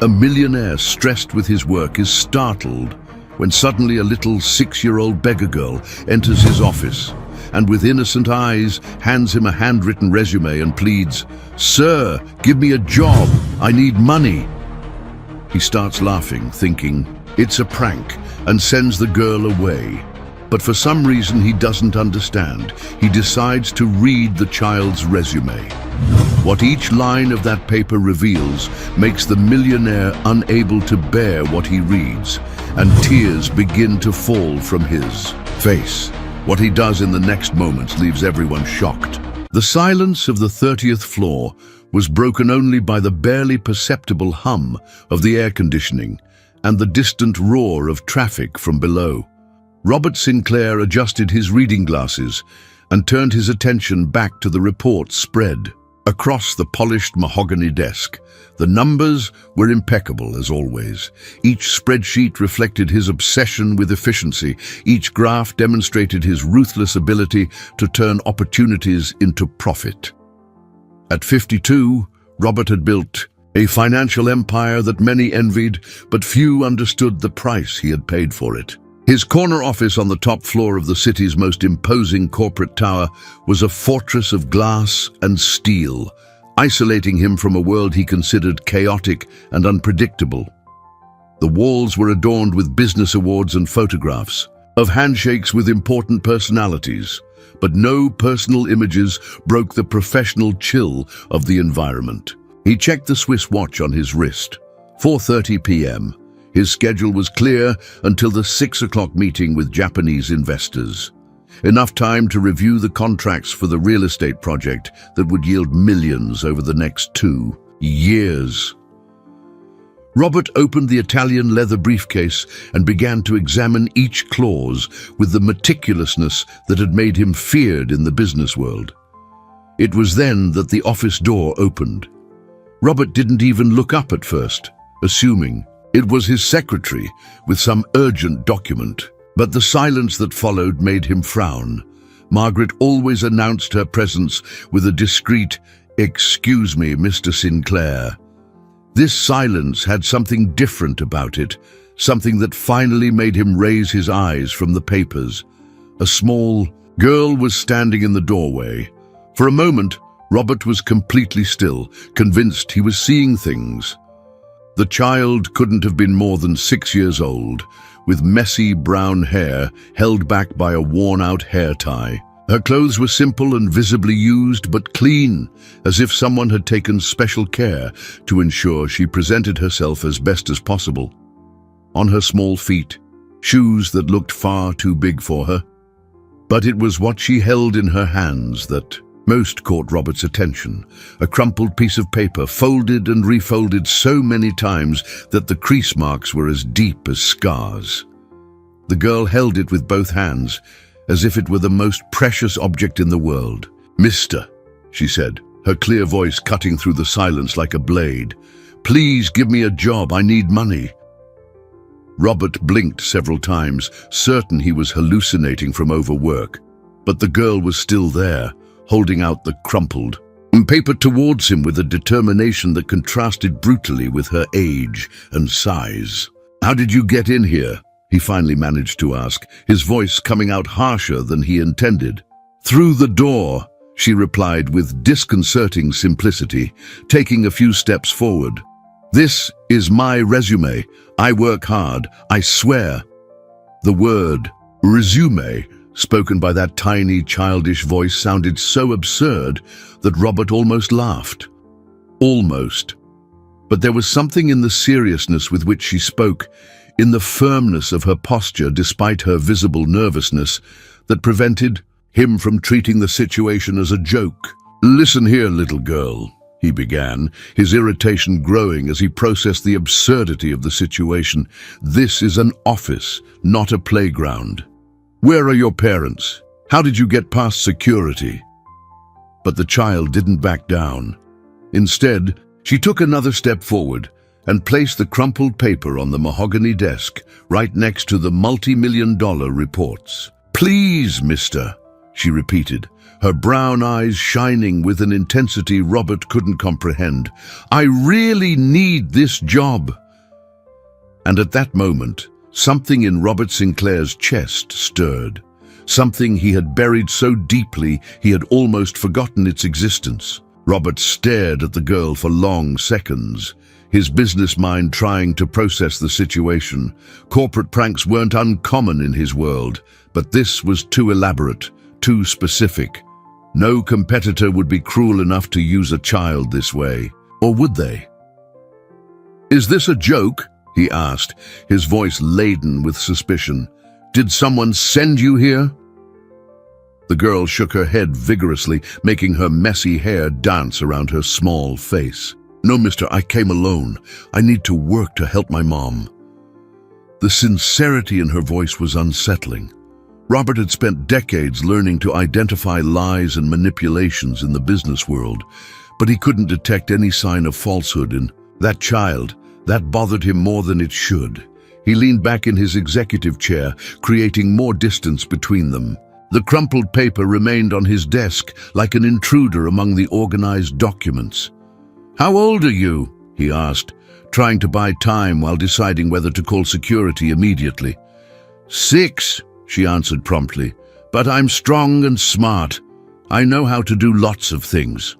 A millionaire stressed with his work is startled when suddenly a little 6-year-old beggar girl enters his office and with innocent eyes hands him a handwritten resume and pleads, "Sir, give me a job, I need money." He starts laughing, thinking it's a prank, and sends the girl away. But for some reason he doesn't understand. He decides to read the child's resume. What each line of that paper reveals makes the millionaire unable to bear what he reads, and tears begin to fall from his face. What he does in the next moments leaves everyone shocked. The silence of the 30th floor was broken only by the barely perceptible hum of the air conditioning and the distant roar of traffic from below. Robert Sinclair adjusted his reading glasses and turned his attention back to the report spread across the polished mahogany desk. The numbers were impeccable as always. Each spreadsheet reflected his obsession with efficiency. Each graph demonstrated his ruthless ability to turn opportunities into profit. At 52, Robert had built a financial empire that many envied, but few understood the price he had paid for it. His corner office on the top floor of the city's most imposing corporate tower was a fortress of glass and steel, isolating him from a world he considered chaotic and unpredictable. The walls were adorned with business awards and photographs of handshakes with important personalities, but no personal images broke the professional chill of the environment. He checked the Swiss watch on his wrist. 4:30 p.m. His schedule was clear until the 6 o'clock meeting with Japanese investors. Enough time to review the contracts for the real estate project that would yield millions over the next 2 years. Robert opened the Italian leather briefcase and began to examine each clause with the meticulousness that had made him feared in the business world. It was then that the office door opened. Robert didn't even look up at first, assuming it was his secretary with some urgent document. But the silence that followed made him frown. Margaret always announced her presence with a discreet, "Excuse me, Mr. Sinclair." This silence had something different about it, something that finally made him raise his eyes from the papers. A small girl was standing in the doorway. For a moment, Robert was completely still, convinced he was seeing things. The child couldn't have been more than 6 years old, with messy brown hair held back by a worn-out hair tie. Her clothes were simple and visibly used, but clean, as if someone had taken special care to ensure she presented herself as best as possible. On her small feet, shoes that looked far too big for her. But it was what she held in her hands that most caught Robert's attention. A crumpled piece of paper, folded and refolded so many times that the crease marks were as deep as scars. The girl held it with both hands, as if it were the most precious object in the world. "Mister," she said, her clear voice cutting through the silence like a blade. "Please give me a job, I need money." Robert blinked several times, certain he was hallucinating from overwork. But the girl was still there, holding out the crumpled paper towards him with a determination that contrasted brutally with her age and size. "How did you get in here?" he finally managed to ask, his voice coming out harsher than he intended. "Through the door," she replied with disconcerting simplicity, taking a few steps forward. "This is my resume. I work hard, I swear." The word resume, spoken by that tiny, childish voice, sounded so absurd that Robert almost laughed. Almost. But there was something in the seriousness with which she spoke, in the firmness of her posture despite her visible nervousness, that prevented him from treating the situation as a joke. "Listen here, little girl," he began, his irritation growing as he processed the absurdity of the situation. "This is an office, not a playground. Where are your parents? How did you get past security?" But the child didn't back down. Instead, she took another step forward and placed the crumpled paper on the mahogany desk right next to the multi-million-dollar reports. "Please, mister," she repeated, her brown eyes shining with an intensity Robert couldn't comprehend. "I really need this job." And at that moment, something in Robert Sinclair's chest stirred. Something he had buried so deeply he had almost forgotten its existence. Robert stared at the girl for long seconds, his business mind trying to process the situation. Corporate pranks weren't uncommon in his world, but this was too elaborate, too specific. No competitor would be cruel enough to use a child this way. Or would they? "Is this a joke?" he asked, his voice laden with suspicion. "Did someone send you here?" The girl shook her head vigorously, making her messy hair dance around her small face. "No, mister, I came alone. I need to work to help my mom." The sincerity in her voice was unsettling. Robert had spent decades learning to identify lies and manipulations in the business world, but he couldn't detect any sign of falsehood in that child. That bothered him more than it should. He leaned back in his executive chair, creating more distance between them. The crumpled paper remained on his desk like an intruder among the organized documents. "How old are you?" he asked, trying to buy time while deciding whether to call security immediately. "6, she answered promptly, "but I'm strong and smart. I know how to do lots of things."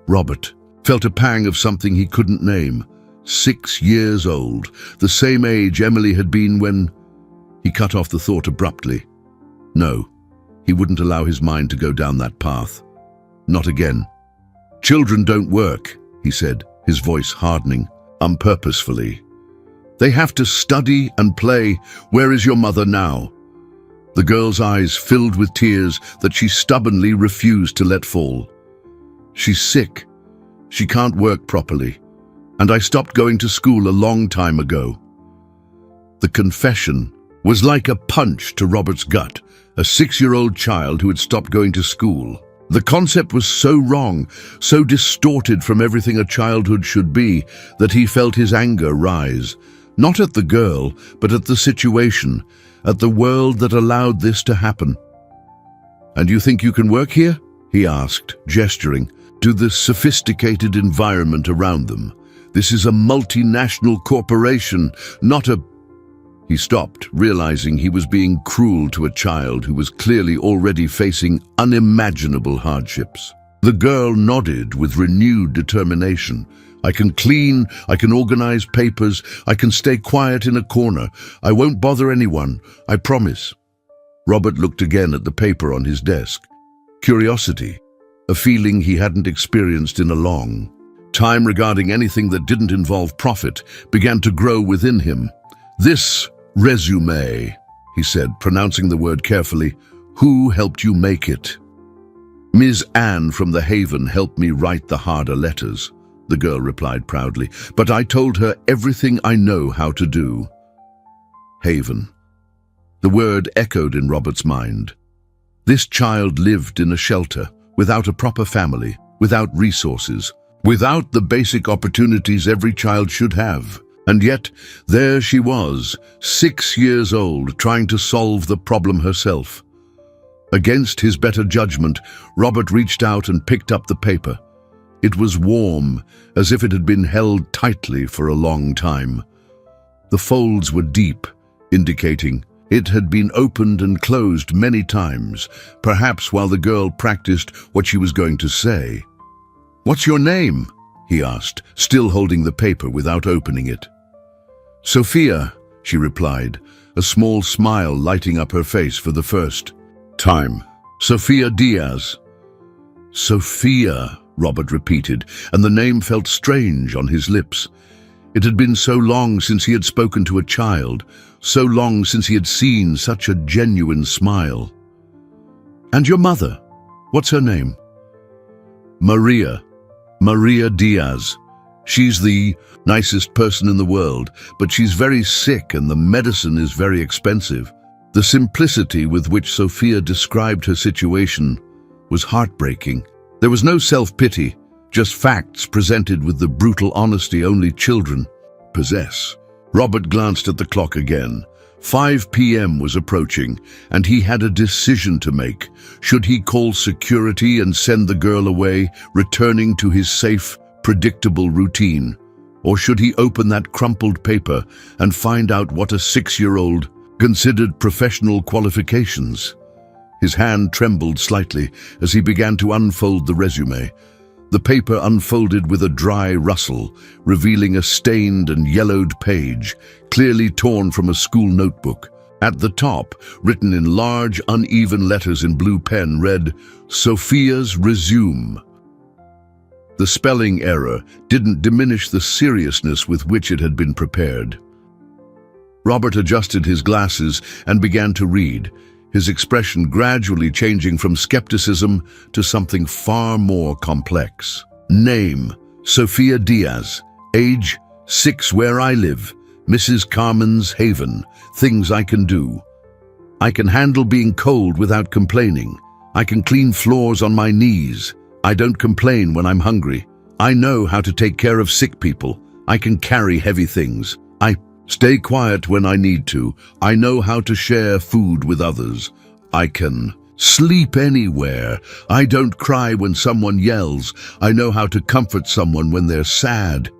Robert felt a pang of something he couldn't name. 6 years old, the same age Emily had been when... He cut off the thought abruptly. No, he wouldn't allow his mind to go down that path. Not again. "Children don't work," he said, his voice hardening, unpurposefully. "They have to study and play. Where is your mother now?" The girl's eyes filled with tears that she stubbornly refused to let fall. "She's sick. She can't work properly. And I stopped going to school a long time ago." The confession was like a punch to Robert's gut, a 6-year-old child who had stopped going to school. The concept was so wrong, so distorted from everything a childhood should be, that he felt his anger rise, not at the girl, but at the situation, at the world that allowed this to happen. "And you think you can work here?" he asked, gesturing to the sophisticated environment around them. "This is a multinational corporation, not a..." He stopped, realizing he was being cruel to a child who was clearly already facing unimaginable hardships. The girl nodded with renewed determination. "I can clean, I can organize papers, I can stay quiet in a corner. I won't bother anyone, I promise." Robert looked again at the paper on his desk. Curiosity, a feeling he hadn't experienced in a long time regarding anything that didn't involve profit, began to grow within him. "This resume," he said, pronouncing the word carefully. "Who helped you make it?" "Ms. Anne from the Haven helped me write the harder letters," the girl replied proudly, "but I told her everything I know how to do." Haven. The word echoed in Robert's mind. This child lived in a shelter, without a proper family, without resources, without the basic opportunities every child should have. And yet, there she was, 6 years old, trying to solve the problem herself. Against his better judgment, Robert reached out and picked up the paper. It was warm, as if it had been held tightly for a long time. The folds were deep, indicating it had been opened and closed many times, perhaps while the girl practiced what she was going to say. "What's your name?" he asked, still holding the paper without opening it. "Sophia," she replied, a small smile lighting up her face for the first time. "Sophia Diaz." "Sophia," Robert repeated, and the name felt strange on his lips. It had been so long since he had spoken to a child, so long since he had seen such a genuine smile. "And your mother? What's her name?" "Maria. Maria Diaz. She's the nicest person in the world, but she's very sick and the medicine is very expensive." The simplicity with which Sophia described her situation was heartbreaking. There was no self-pity, just facts presented with the brutal honesty only children possess. Robert glanced at the clock again. 5 p.m. was approaching, and he had a decision to make. Should he call security and send the girl away, returning to his safe, predictable routine? Or should he open that crumpled paper and find out what a 6-year-old considered professional qualifications? His hand trembled slightly as he began to unfold the resume. The paper unfolded with a dry rustle, revealing a stained and yellowed page, clearly torn from a school notebook. At the top, written in large, uneven letters in blue pen, read, "Sophia's Resume." The spelling error didn't diminish the seriousness with which it had been prepared. Robert adjusted his glasses and began to read, his expression gradually changing from skepticism to something far more complex. Name, Sophia Diaz. Age, 6, where I live, Mrs. Carmen's Haven. Things I can do. I can handle being cold without complaining. I can clean floors on my knees. I don't complain when I'm hungry. I know how to take care of sick people. I can carry heavy things. I stay quiet when I need to. I know how to share food with others. I can sleep anywhere. I don't cry when someone yells. I know how to comfort someone when they're sad.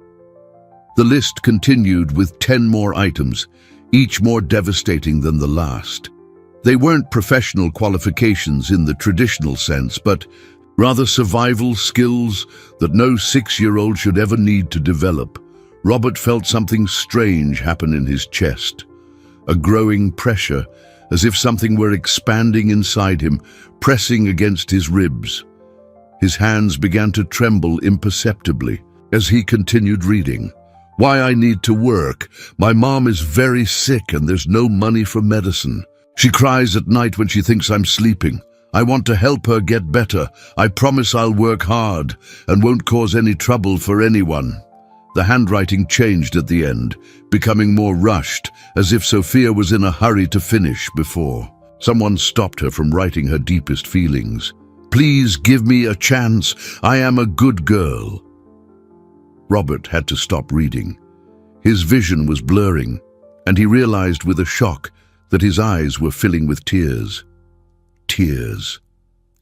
The list continued with 10 more items, each more devastating than the last. They weren't professional qualifications in the traditional sense, but rather survival skills that no 6-year-old should ever need to develop. Robert felt something strange happen in his chest, a growing pressure, as if something were expanding inside him, pressing against his ribs. His hands began to tremble imperceptibly as he continued reading. Why I need to work. My mom is very sick and there's no money for medicine. She cries at night when she thinks I'm sleeping. I want to help her get better. I promise I'll work hard and won't cause any trouble for anyone. The handwriting changed at the end, becoming more rushed, as if Sophia was in a hurry to finish before someone stopped her from writing her deepest feelings. Please give me a chance. I am a good girl. Robert had to stop reading. His vision was blurring, and he realized with a shock that his eyes were filling with tears. Tears.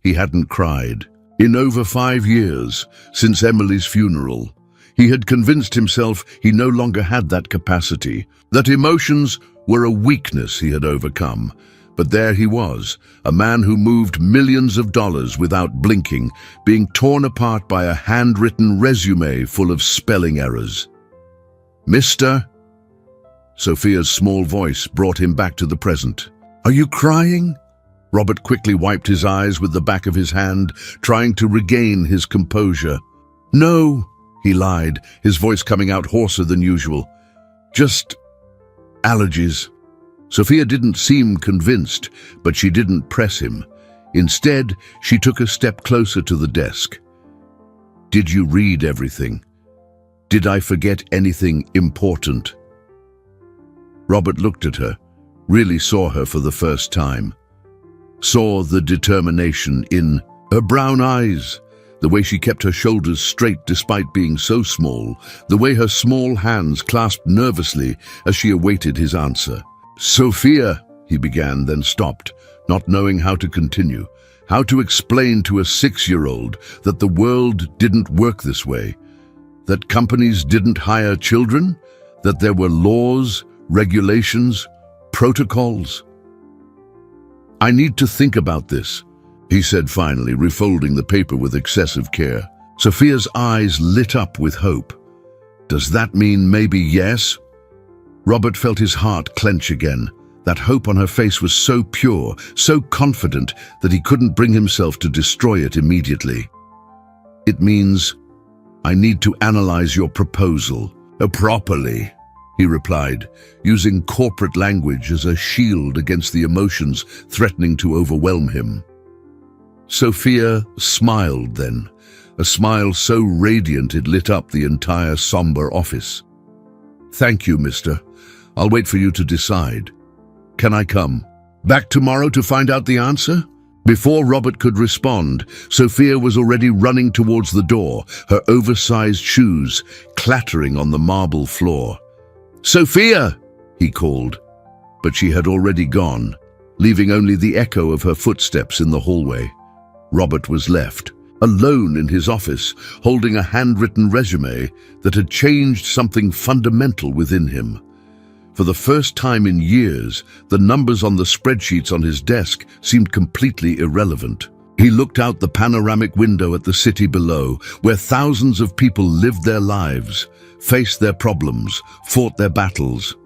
He hadn't cried in over 5 years, since Emily's funeral. He had convinced himself he no longer had that capacity, that emotions were a weakness he had overcome. But there he was, a man who moved millions of dollars without blinking, being torn apart by a handwritten resume full of spelling errors. "Mister?" Sophia's small voice brought him back to the present. "Are you crying?" Robert quickly wiped his eyes with the back of his hand, trying to regain his composure. "No," he lied, his voice coming out hoarser than usual. "Just allergies." Sophia didn't seem convinced, but she didn't press him. Instead, she took a step closer to the desk. "Did you read everything? Did I forget anything important?" Robert looked at her, really saw her for the first time. Saw the determination in her brown eyes, the way she kept her shoulders straight despite being so small, the way her small hands clasped nervously as she awaited his answer. "Sophia," he began, then stopped, not knowing how to continue, how to explain to a 6-year-old that the world didn't work this way, that companies didn't hire children, that there were laws, regulations, protocols. "I need to think about this," he said finally, refolding the paper with excessive care. Sophia's eyes lit up with hope. "Does that mean maybe yes?" Robert felt his heart clench again. That hope on her face was so pure, so confident, that he couldn't bring himself to destroy it immediately. "It means I need to analyze your proposal properly," he replied, using corporate language as a shield against the emotions threatening to overwhelm him. Sophia smiled then, a smile so radiant it lit up the entire somber office. "Thank you, mister. I'll wait for you to decide. Can I come back tomorrow to find out the answer?" Before Robert could respond, Sophia was already running towards the door, her oversized shoes clattering on the marble floor. "Sophia!" he called. But she had already gone, leaving only the echo of her footsteps in the hallway. Robert was left, alone in his office, holding a handwritten resume that had changed something fundamental within him. For the first time in years, the numbers on the spreadsheets on his desk seemed completely irrelevant. He looked out the panoramic window at the city below, where thousands of people lived their lives, faced their problems, fought their battles.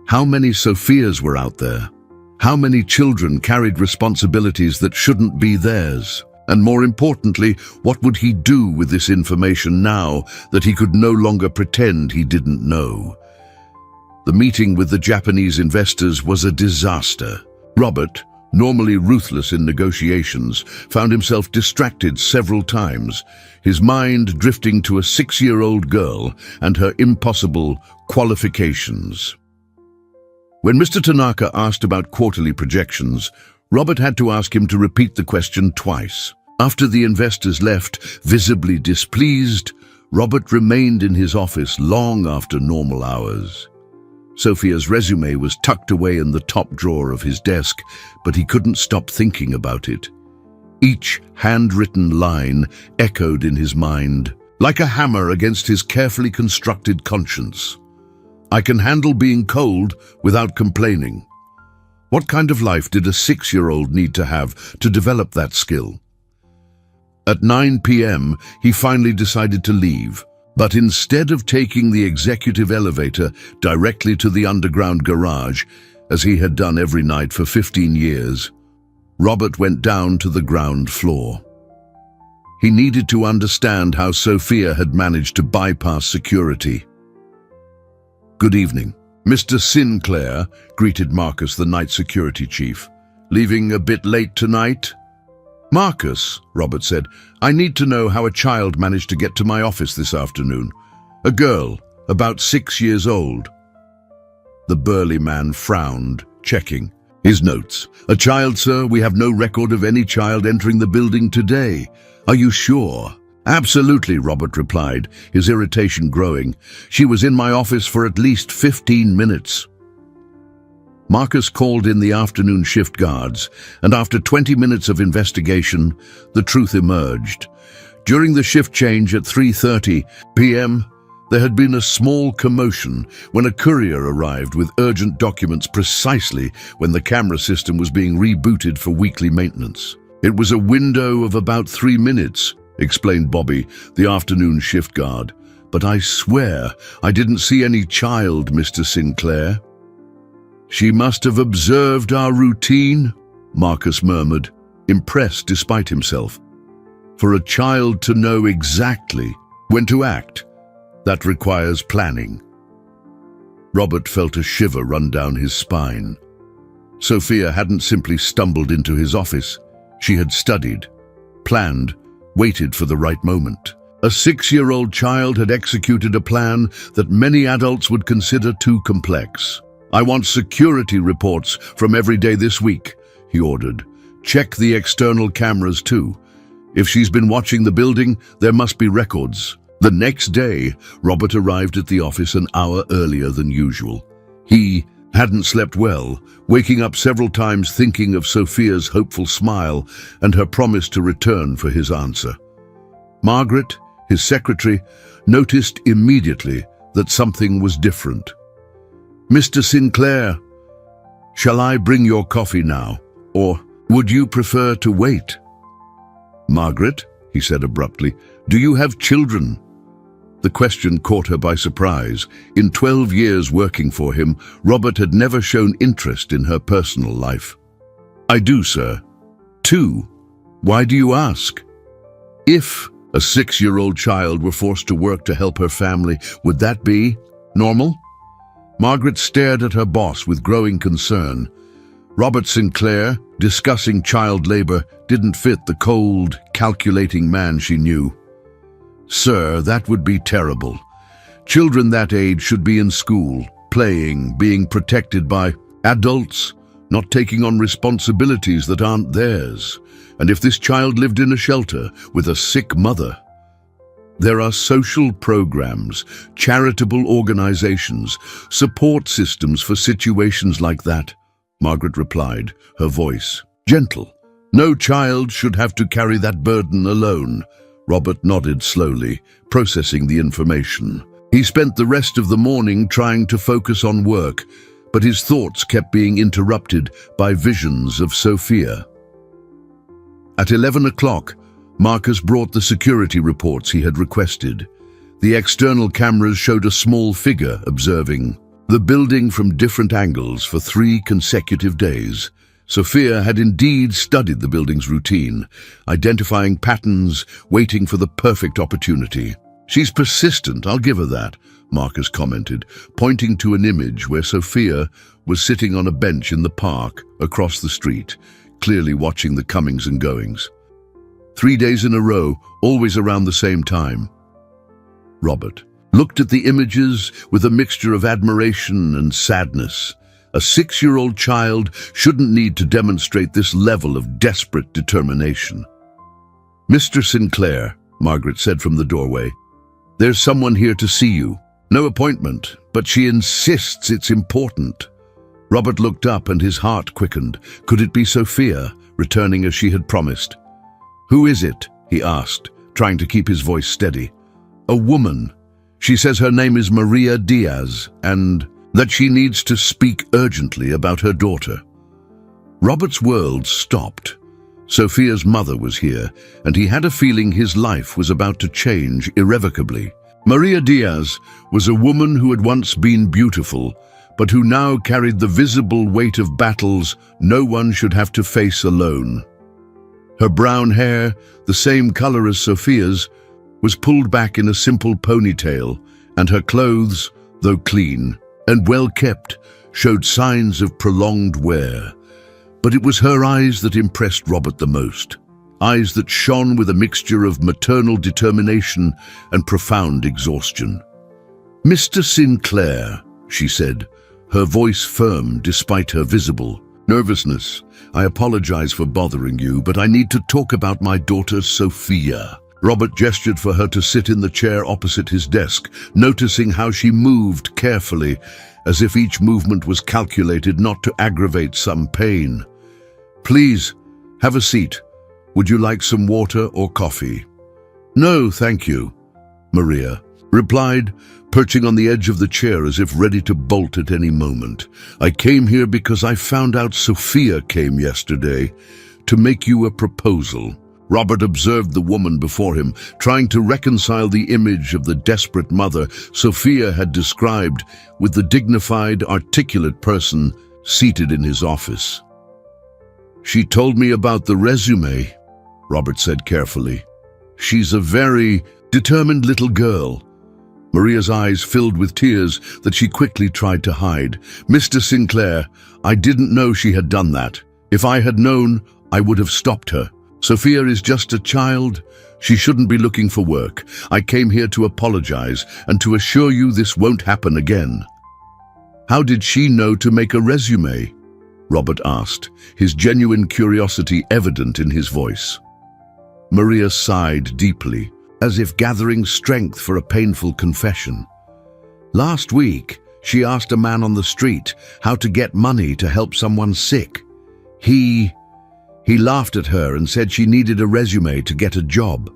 How many Sophias were out there? How many children carried responsibilities that shouldn't be theirs? And more importantly, what would he do with this information now that he could no longer pretend he didn't know? The meeting with the Japanese investors was a disaster. Robert, normally ruthless in negotiations, found himself distracted several times, his mind drifting to a 6-year-old girl and her impossible qualifications. When Mr. Tanaka asked about quarterly projections, Robert had to ask him to repeat the question twice. After the investors left, visibly displeased, Robert remained in his office long after normal hours. Sophia's resume was tucked away in the top drawer of his desk, but he couldn't stop thinking about it. Each handwritten line echoed in his mind, like a hammer against his carefully constructed conscience. I can handle being cold without complaining. What kind of life did a 6-year-old need to have to develop that skill? At 9 p.m., he finally decided to leave, but instead of taking the executive elevator directly to the underground garage, as he had done every night for 15 years, Robert went down to the ground floor. He needed to understand how Sophia had managed to bypass security. "Good evening." "Mr. Sinclair," greeted Marcus, the night security chief. "Leaving a bit late tonight?" "Marcus," Robert said, "I need to know how a child managed to get to my office this afternoon. A girl, about 6 years old." The burly man frowned, checking his notes. "A child, sir? We have no record of any child entering the building today. Are you sure?" "Absolutely," Robert replied, his irritation growing. "She was in my office for at least 15 minutes. Marcus called in the afternoon shift guards, and after 20 minutes of investigation, the truth emerged. During the shift change at 3:30 p.m., there had been a small commotion when a courier arrived with urgent documents precisely when the camera system was being rebooted for weekly maintenance. "It was a window of about 3 minutes, explained Bobby, the afternoon shift guard. "But I swear I didn't see any child, Mr. Sinclair." "She must have observed our routine," Marcus murmured, impressed despite himself. "For a child to know exactly when to act, that requires planning." Robert felt a shiver run down his spine. Sophia hadn't simply stumbled into his office. She had studied, planned, waited for the right moment. A 6-year-old child had executed a plan that many adults would consider too complex. "I want security reports from every day this week," he ordered. "Check the external cameras too. If she's been watching the building, there must be records." The next day, Robert arrived at the office an hour earlier than usual. He hadn't slept well, waking up several times thinking of Sophia's hopeful smile and her promise to return for his answer. Margaret, his secretary, noticed immediately that something was different. "Mr. Sinclair, shall I bring your coffee now, or would you prefer to wait?" "Margaret," he said abruptly, "do you have children?" The question caught her by surprise. In 12 years working for him, Robert had never shown interest in her personal life. "I do, sir." "Two? Why do you ask?" If a 6-year-old child were forced to work to help her family, would that be normal? Margaret stared at her boss with growing concern. Robert Sinclair, discussing child labor, didn't fit the cold, calculating man she knew. "Sir, that would be terrible. Children that age should be in school, playing, being protected by adults, not taking on responsibilities that aren't theirs. And if this child lived in a shelter with a sick mother, there are social programs, charitable organizations, support systems for situations like that. Margaret replied, her voice gentle. "No child should have to carry that burden alone." Robert nodded slowly, processing the information. He spent the rest of the morning trying to focus on work, but his thoughts kept being interrupted by visions of Sophia. At 11 o'clock, Marcus brought the security reports he had requested. The external cameras showed a small figure observing the building from different angles for 3 consecutive days. Sophia had indeed studied the building's routine, identifying patterns, waiting for the perfect opportunity. "She's persistent, I'll give her that," Marcus commented, pointing to an image where Sophia was sitting on a bench in the park across the street, clearly watching the comings and goings. 3 days in a row, always around the same time. Robert looked at the images with a mixture of admiration and sadness. A 6-year-old child shouldn't need to demonstrate this level of desperate determination. "Mr. Sinclair," Margaret said from the doorway, "there's someone here to see you. No appointment, but she insists it's important." Robert looked up and his heart quickened. Could it be Sophia, returning as she had promised? "Who is it?" he asked, trying to keep his voice steady. "A woman. She says her name is Maria Diaz and that she needs to speak urgently about her daughter." Robert's world stopped. Sophia's mother was here, and he had a feeling his life was about to change irrevocably. Maria Diaz was a woman who had once been beautiful, but who now carried the visible weight of battles no one should have to face alone. Her brown hair, the same color as Sophia's, was pulled back in a simple ponytail, and her clothes, though clean and well-kept, showed signs of prolonged wear. But it was her eyes that impressed Robert the most. Eyes that shone with a mixture of maternal determination and profound exhaustion. "Mr. Sinclair," she said, her voice firm despite her visible nervousness, "I apologize for bothering you, but I need to talk about my daughter Sophia." Robert gestured for her to sit in the chair opposite his desk, noticing how she moved carefully, as if each movement was calculated not to aggravate some pain. "Please, have a seat. Would you like some water or coffee?" "No, thank you," Maria replied, perching on the edge of the chair as if ready to bolt at any moment. "I came here because I found out Sophia came yesterday to make you a proposal." Robert observed the woman before him, trying to reconcile the image of the desperate mother Sophia had described with the dignified, articulate person seated in his office. "She told me about the resume," Robert said carefully. "She's a very determined little girl." Maria's eyes filled with tears that she quickly tried to hide. "Mr. Sinclair, I didn't know she had done that. If I had known, I would have stopped her. Sophia is just a child. She shouldn't be looking for work. I came here to apologize and to assure you this won't happen again." "How did she know to make a resume?" Robert asked, his genuine curiosity evident in his voice. Maria sighed deeply, as if gathering strength for a painful confession. "Last week, she asked a man on the street how to get money to help someone sick. He laughed at her and said she needed a resume to get a job.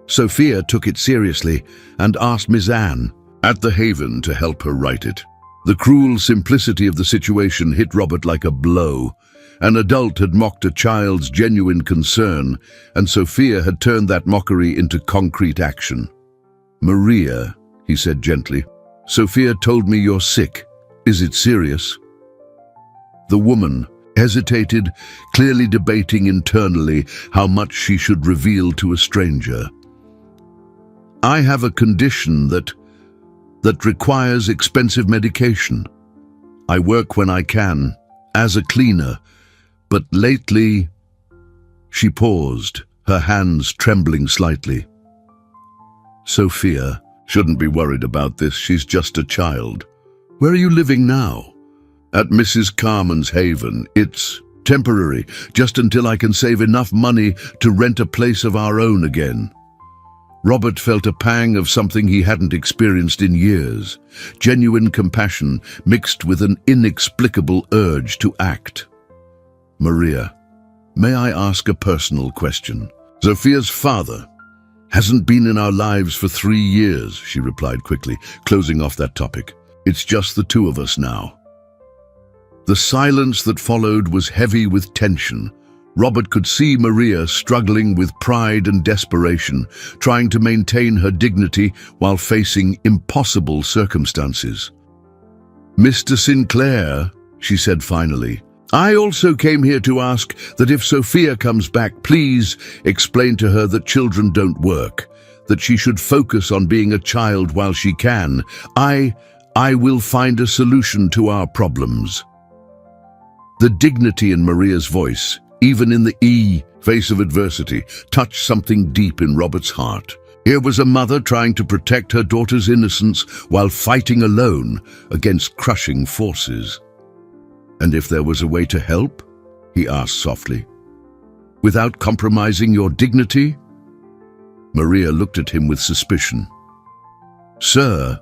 Sophia took it seriously and asked Miss Anne at the Haven to help her write it." The cruel simplicity of the situation hit Robert like a blow. An adult had mocked a child's genuine concern, and Sophia had turned that mockery into concrete action. "Maria," he said gently, "Sophia told me you're sick. Is it serious?" The woman hesitated, clearly debating internally how much she should reveal to a stranger. "I have a condition that requires expensive medication. I work when I can, as a cleaner, but lately..." She paused, her hands trembling slightly. "Sophia shouldn't be worried about this. She's just a child. Where are you living now?" "At Mrs. Carmen's Haven. It's temporary, just until I can save enough money to rent a place of our own again." Robert felt a pang of something he hadn't experienced in years, genuine compassion mixed with an inexplicable urge to act. "Maria, may I ask a personal question?" "Sophia's father hasn't been in our lives for 3 years," she replied quickly, closing off that topic. "It's just the two of us now." The silence that followed was heavy with tension. Robert could see Maria struggling with pride and desperation, trying to maintain her dignity while facing impossible circumstances. "Mr. Sinclair," she said finally, "I also came here to ask that if Sophia comes back, please explain to her that children don't work, that she should focus on being a child while she can. I will find a solution to our problems." The dignity in Maria's voice, even in the face of adversity, touched something deep in Robert's heart. Here was a mother trying to protect her daughter's innocence while fighting alone against crushing forces. "And if there was a way to help?" he asked softly. "Without compromising your dignity?" Maria looked at him with suspicion. "Sir,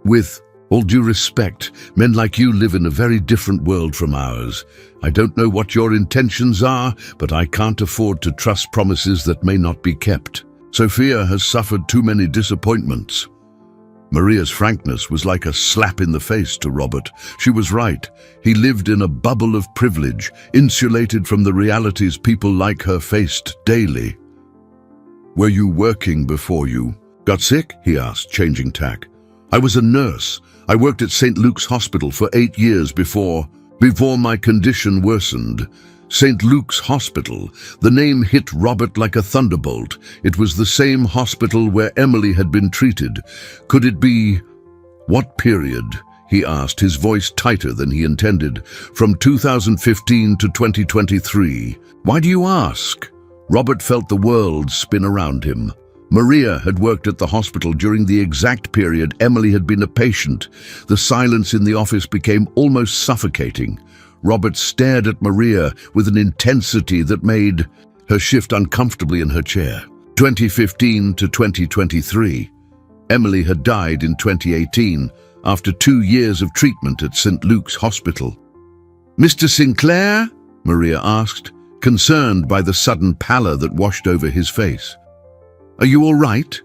with all due respect, men like you live in a very different world from ours. I don't know what your intentions are, but I can't afford to trust promises that may not be kept. Sophia has suffered too many disappointments." Maria's frankness was like a slap in the face to Robert. She was right. He lived in a bubble of privilege, insulated from the realities people like her faced daily. "Were you working before you got sick?" he asked, changing tack. "I was a nurse. I worked at St. Luke's Hospital for 8 years before my condition worsened." St. Luke's Hospital. The name hit Robert like a thunderbolt. It was the same hospital where Emily had been treated. Could it be... "What period?" he asked, his voice tighter than he intended. "From 2015 to 2023. "Why do you ask?" Robert felt the world spin around him. Maria had worked at the hospital during the exact period Emily had been a patient. The silence in the office became almost suffocating. Robert stared at Maria with an intensity that made her shift uncomfortably in her chair. 2015 to 2023. Emily had died in 2018 after 2 years of treatment at St. Luke's Hospital. "Mr. Sinclair?" Maria asked, concerned by the sudden pallor that washed over his face. "Are you all right?"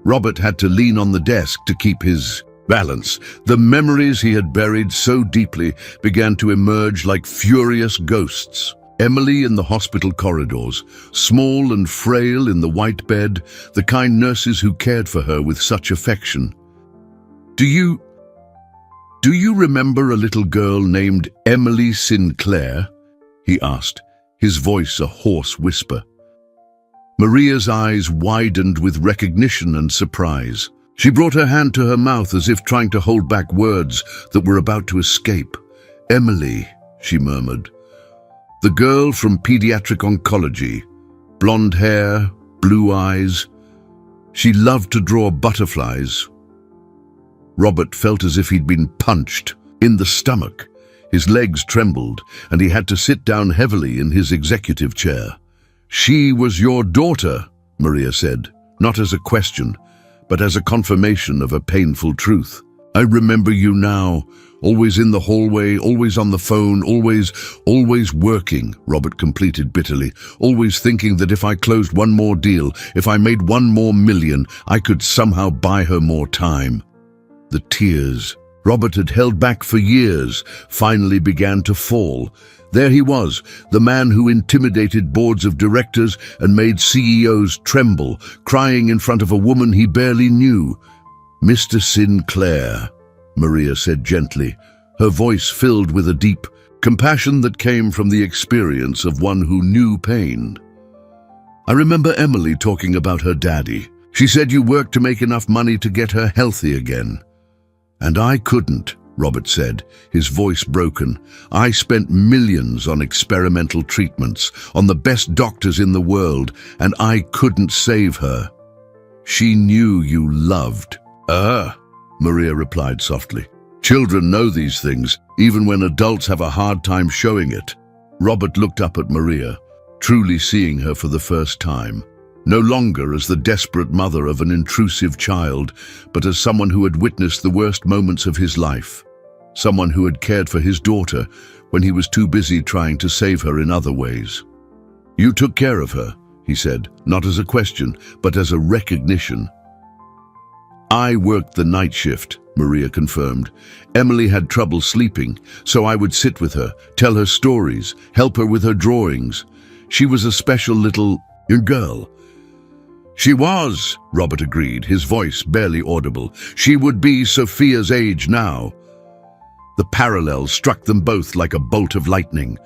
Robert had to lean on the desk to keep his balance. The memories he had buried so deeply began to emerge like furious ghosts. Emily in the hospital corridors, small and frail in the white bed, the kind nurses who cared for her with such affection. Do you remember a little girl named Emily Sinclair?" he asked, his voice a hoarse whisper. Maria's eyes widened with recognition and surprise. She brought her hand to her mouth as if trying to hold back words that were about to escape. "Emily," she murmured. "The girl from pediatric oncology. Blonde hair, blue eyes. She loved to draw butterflies." Robert felt as if he'd been punched in the stomach. His legs trembled, and he had to sit down heavily in his executive chair. "She was your daughter," Maria said, not as a question, but as a confirmation of a painful truth. "I remember you now, always in the hallway, always on the phone, always working," Robert completed bitterly, "always thinking that if I closed one more deal, if I made 1 more million, I could somehow buy her more time." The tears Robert had held back for years finally began to fall. There he was, the man who intimidated boards of directors and made CEOs tremble, crying in front of a woman he barely knew. "Mr. Sinclair," Maria said gently, her voice filled with a deep compassion that came from the experience of one who knew pain. "I remember Emily talking about her daddy. She said you worked to make enough money to get her healthy again." "And I couldn't," Robert said, his voice broken. "I spent millions on experimental treatments, on the best doctors in the world, and I couldn't save her. She knew you loved." Maria replied softly. "Children know these things, even when adults have a hard time showing it." Robert looked up at Maria, truly seeing her for the first time. no longer as the desperate mother of an intrusive child, but as someone who had witnessed the worst moments of his life, someone who had cared for his daughter when he was too busy trying to save her in other ways. "You took care of her," he said, not as a question, but as a recognition. "I worked the night shift," Maria confirmed. "Emily had trouble sleeping, so I would sit with her, tell her stories, help her with her drawings. She was a special little girl." "She was," Robert agreed, his voice barely audible. "She would be Sophia's age now." The parallel struck them both like a bolt of lightning.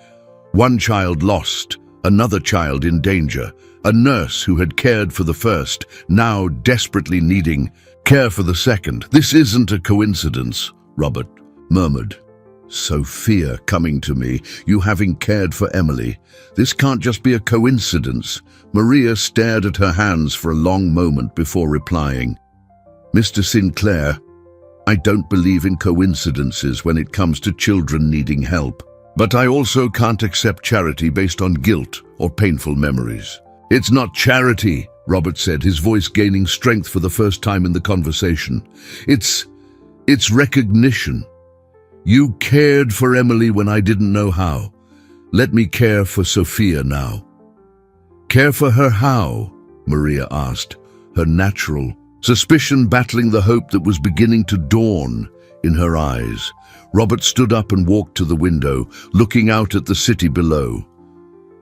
One child lost, another child in danger, a nurse who had cared for the first, now desperately needing care for the second. "This isn't a coincidence," Robert murmured. "Sophia coming to me, you having cared for Emily. This can't just be a coincidence." Maria stared at her hands for a long moment before replying. "Mr. Sinclair, I don't believe in coincidences when it comes to children needing help. But I also can't accept charity based on guilt or painful memories." "It's not charity," Robert said, his voice gaining strength for the first time in the conversation. It's recognition. You cared for Emily when I didn't know how. Let me care for Sophia now." "Care for her how?" Maria asked, her natural suspicion battling the hope that was beginning to dawn in her eyes. Robert stood up and walked to the window, looking out at the city below.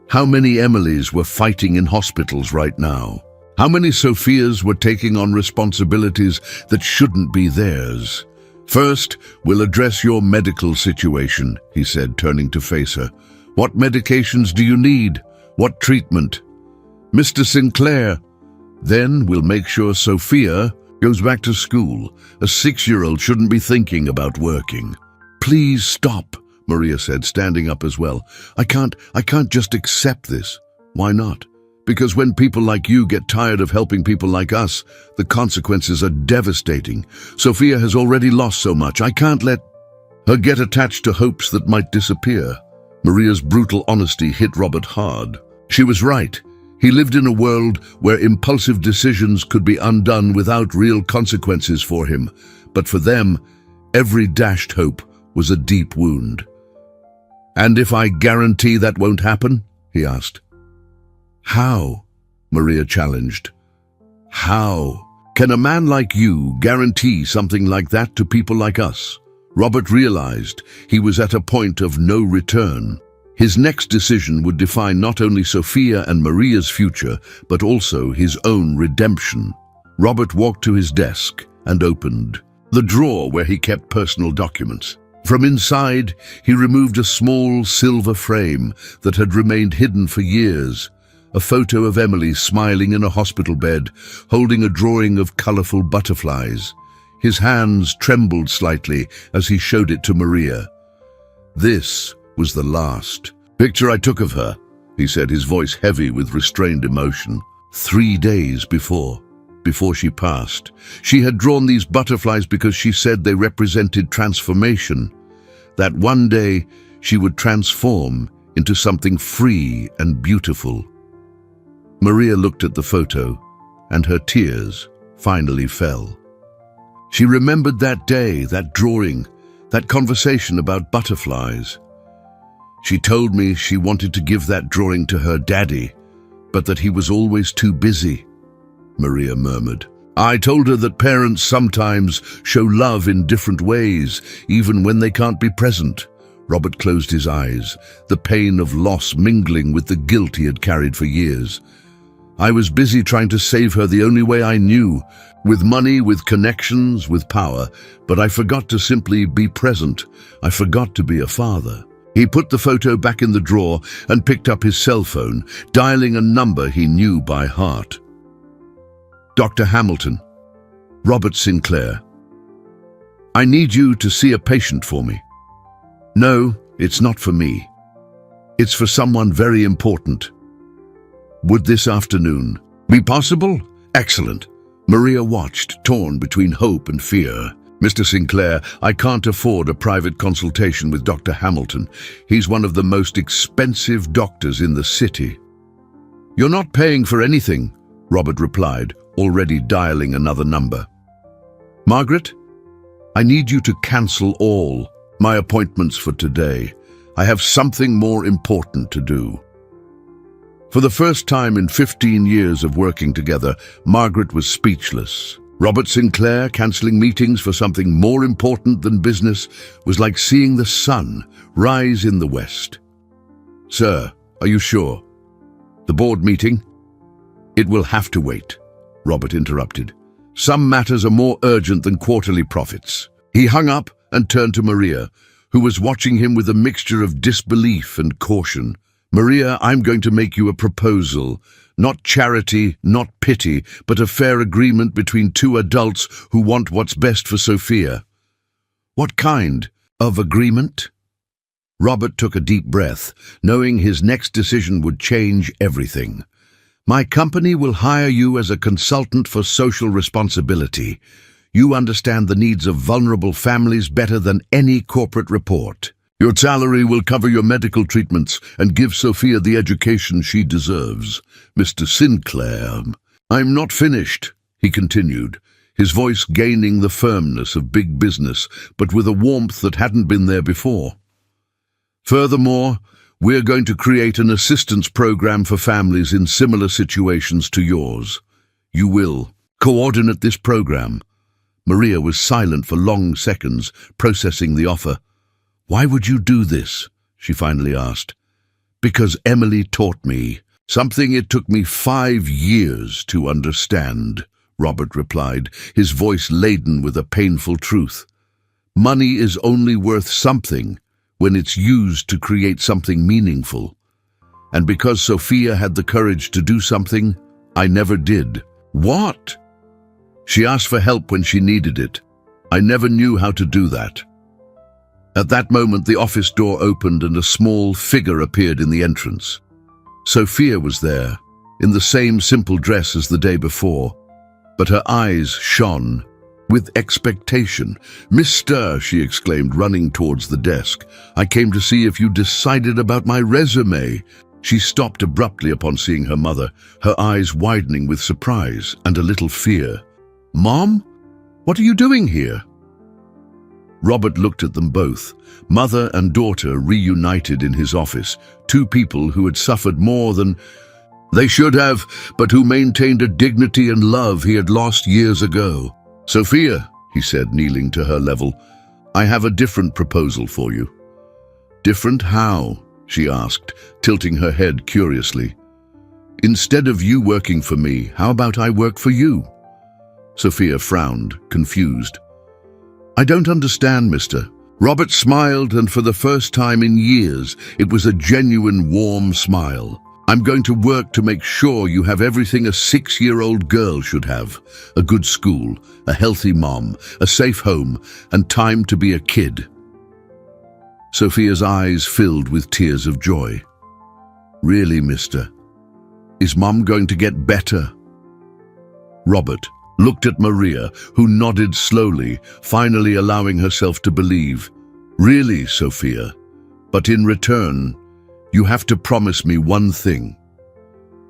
How many Emilys were fighting in hospitals right now? How many Sophias were taking on responsibilities that shouldn't be theirs? "First, we'll address your medical situation," he said, turning to face her. "What medications do you need? What treatment?" "Mr. Sinclair." "Then we'll make sure Sophia goes back to school. A 6-year-old shouldn't be thinking about working." "Please stop," Maria said, standing up as well. I can't just accept this." "Why not?" "Because when people like you get tired of helping people like us, the consequences are devastating. Sophia has already lost so much. I can't let her get attached to hopes that might disappear." Maria's brutal honesty hit Robert hard. She was right. He lived in a world where impulsive decisions could be undone without real consequences for him. But for them, every dashed hope was a deep wound. "And if I guarantee that won't happen?" he asked. "How?" Maria challenged. "How can a man like you guarantee something like that to people like us?" Robert realized he was at a point of no return. His next decision would define not only Sophia and Maria's future, but also his own redemption. Robert walked to his desk and opened the drawer where he kept personal documents. From inside, he removed a small silver frame that had remained hidden for years. A photo of Emily smiling in a hospital bed, holding a drawing of colorful butterflies. His hands trembled slightly as he showed it to Maria. "This was the last picture I took of her," he said, his voice heavy with restrained emotion. 3 days before she passed. She had drawn these butterflies because she said they represented transformation. That one day she would transform into something free and beautiful. Maria looked at the photo, and her tears finally fell. She remembered that day, that drawing, that conversation about butterflies. "She told me she wanted to give that drawing to her daddy, but that he was always too busy," Maria murmured. "I told her that parents sometimes show love in different ways, even when they can't be present." Robert closed his eyes, the pain of loss mingling with the guilt he had carried for years. "I was busy trying to save her the only way I knew, with money, with connections, with power, but I forgot to simply be present. I forgot to be a father." He put the photo back in the drawer and picked up his cell phone, dialing a number he knew by heart. "Dr. Hamilton, Robert Sinclair. I need you to see a patient for me." "No, it's not for me. It's for someone very important." "Would this afternoon be possible?" "Excellent." Maria watched, torn between hope and fear. "Mr. Sinclair, I can't afford a private consultation with Dr. Hamilton. He's one of the most expensive doctors in the city." "You're not paying for anything," Robert replied, already dialing another number. Margaret, I need you to cancel all my appointments for today. I have something more important to do. For the first time in 15 years of working together, Margaret was speechless. Robert Sinclair cancelling meetings for something more important than business was like seeing the sun rise in the west. Sir, are you sure? The board meeting? It will have to wait, Robert interrupted. Some matters are more urgent than quarterly profits. He hung up and turned to Maria, who was watching him with a mixture of disbelief and caution. Maria, I'm going to make you a proposal. Not charity, not pity, but a fair agreement between two adults who want what's best for Sophia. What kind of agreement? Robert took a deep breath, knowing his next decision would change everything. My company will hire you as a consultant for social responsibility. You understand the needs of vulnerable families better than any corporate report. Your salary will cover your medical treatments and give Sophia the education she deserves. Mr. Sinclair, I'm not finished, he continued, his voice gaining the firmness of big business, but with a warmth that hadn't been there before. Furthermore, we're going to create an assistance program for families in similar situations to yours. You will coordinate this program. Maria was silent for long seconds, processing the offer. Why would you do this? She finally asked. Because Emily taught me. Something it took me 5 years to understand, Robert replied, his voice laden with a painful truth. Money is only worth something when it's used to create something meaningful. And because Sophia had the courage to do something, I never did. What? She asked for help when she needed it. I never knew how to do that. At that moment, the office door opened and a small figure appeared in the entrance. Sophia was there, in the same simple dress as the day before, but her eyes shone with expectation. Mister, she exclaimed, running towards the desk, I came to see if you decided about my resume. She stopped abruptly upon seeing her mother, her eyes widening with surprise and a little fear. Mom, what are you doing here? Robert looked at them both, mother and daughter reunited in his office, two people who had suffered more than they should have, but who maintained a dignity and love he had lost years ago. Sophia, he said, kneeling to her level, I have a different proposal for you. Different how? She asked, tilting her head curiously. Instead of you working for me, how about I work for you? Sophia frowned, confused. I don't understand, mister. Robert smiled, and for the first time in years, it was a genuine, warm smile. I'm going to work to make sure you have everything a 6-year-old girl should have. A good school, a healthy mom, a safe home, and time to be a kid. Sophia's eyes filled with tears of joy. Really, mister? Is Mom going to get better? Robert looked at Maria, who nodded slowly, finally allowing herself to believe. Really, Sophia, but in return, you have to promise me one thing.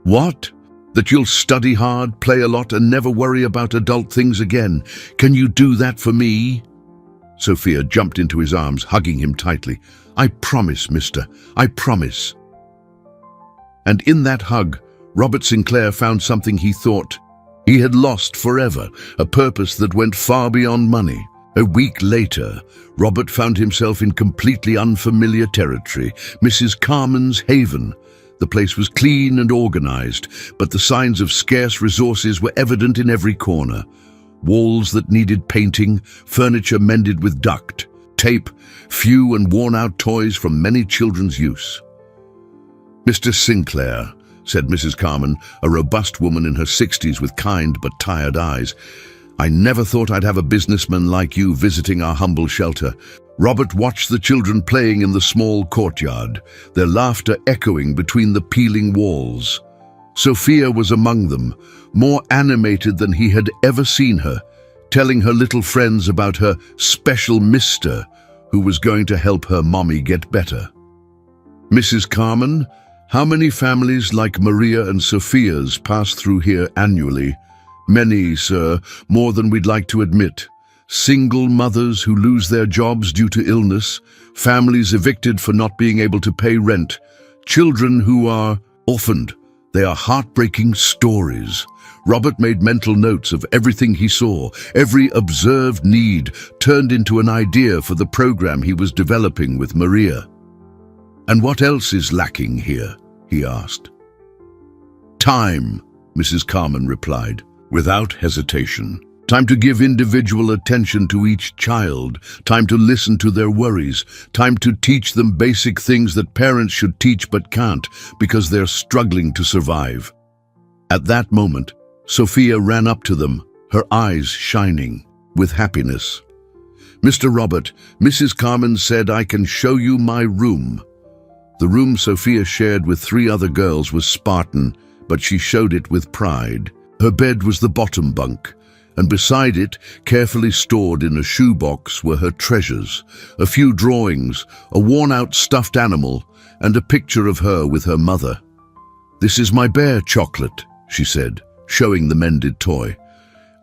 What? That you'll study hard, play a lot, and never worry about adult things again. Can you do that for me? Sophia jumped into his arms, hugging him tightly. I promise, mister, I promise. And in that hug, Robert Sinclair found something he thought he had lost forever, a purpose that went far beyond money. A week later, Robert found himself in completely unfamiliar territory, Mrs. Carmen's haven. The place was clean and organized, but the signs of scarce resources were evident in every corner. Walls that needed painting, furniture mended with duct tape, few and worn-out toys from many children's use. Mr. Sinclair, said Mrs. Carmen, a robust woman in her 60s with kind but tired eyes, I never thought I'd have a businessman like you visiting our humble shelter. Robert watched the children playing in the small courtyard, their laughter echoing between the peeling walls. Sophia was among them, more animated than he had ever seen her, telling her little friends about her special mister who was going to help her mommy get better. Mrs. Carmen, How many families like Maria and Sophia's pass through here annually? Many, sir, more than we'd like to admit. Single mothers who lose their jobs due to illness, families evicted for not being able to pay rent, children who are orphaned. They are heartbreaking stories. Robert made mental notes of everything he saw. Every observed need turned into an idea for the program he was developing with Maria. "And what else is lacking here?" he asked. "Time," Mrs. Carmen replied, without hesitation. "Time to give individual attention to each child, time to listen to their worries, time to teach them basic things that parents should teach but can't because they're struggling to survive." At that moment, Sophia ran up to them, her eyes shining with happiness. "Mr. Robert, Mrs. Carmen said I can show you my room." The room Sophia shared with 3 other girls was Spartan, but she showed it with pride. Her bed was the bottom bunk, and beside it, carefully stored in a shoebox, were her treasures, a few drawings, a worn-out stuffed animal, and a picture of her with her mother. "This is my bear, Chocolate," she said, showing the mended toy.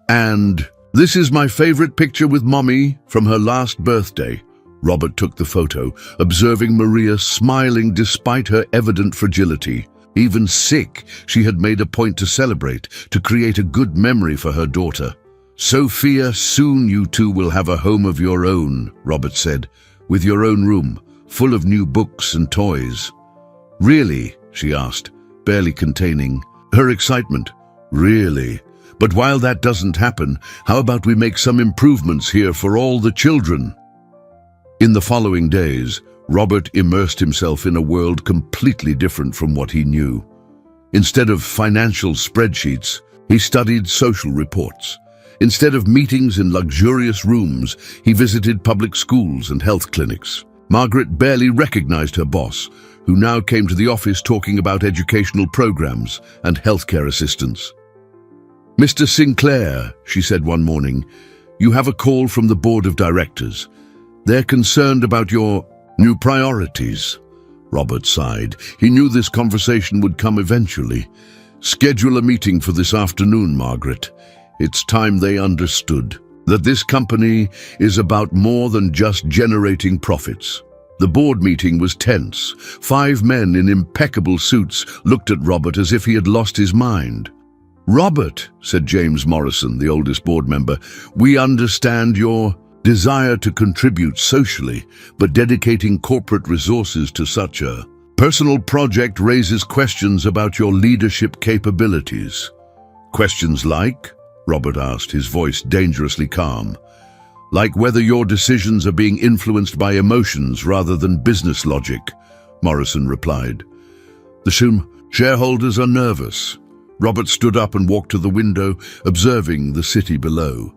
"And this is my favorite picture with Mommy from her last birthday." Robert took the photo, observing Maria smiling despite her evident fragility. Even sick, she had made a point to celebrate, to create a good memory for her daughter. "Sophia, soon you two will have a home of your own," Robert said, "with your own room, full of new books and toys." "Really?" she asked, barely containing her excitement. "Really? But while that doesn't happen, how about we make some improvements here for all the children?" In the following days, Robert immersed himself in a world completely different from what he knew. Instead of financial spreadsheets, he studied social reports. Instead of meetings in luxurious rooms, he visited public schools and health clinics. Margaret barely recognized her boss, who now came to the office talking about educational programs and healthcare assistance. "Mr. Sinclair," she said one morning, "you have a call from the board of directors. They're concerned about your new priorities." Robert sighed. He knew this conversation would come eventually. "Schedule a meeting for this afternoon, Margaret." It's time they understood that this company is about more than just generating profits. The board meeting was tense. 5 men in impeccable suits looked at Robert as if he had lost his mind. "Robert," said James Morrison, the oldest board member, "we understand your desire to contribute socially, but dedicating corporate resources to such a personal project raises questions about your leadership capabilities." "Questions like?" Robert asked, his voice dangerously calm. "Like whether your decisions are being influenced by emotions rather than business logic," Morrison replied. "The shareholders are nervous." Robert stood up and walked to the window, observing the city below.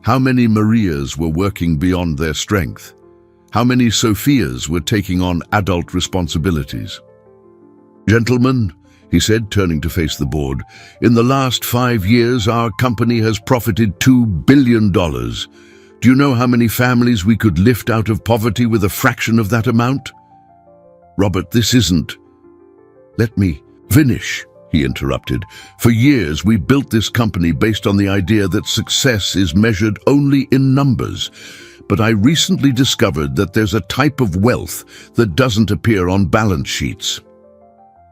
How many Marias were working beyond their strength? How many Sophias were taking on adult responsibilities? "Gentlemen," he said, turning to face the board, "in the last 5 years, our company has profited $2 billion. Do you know how many families we could lift out of poverty with a fraction of that amount?" "Robert, this isn't—" "Let me finish," he interrupted. "For years, we built this company based on the idea that success is measured only in numbers. But I recently discovered that there's a type of wealth that doesn't appear on balance sheets."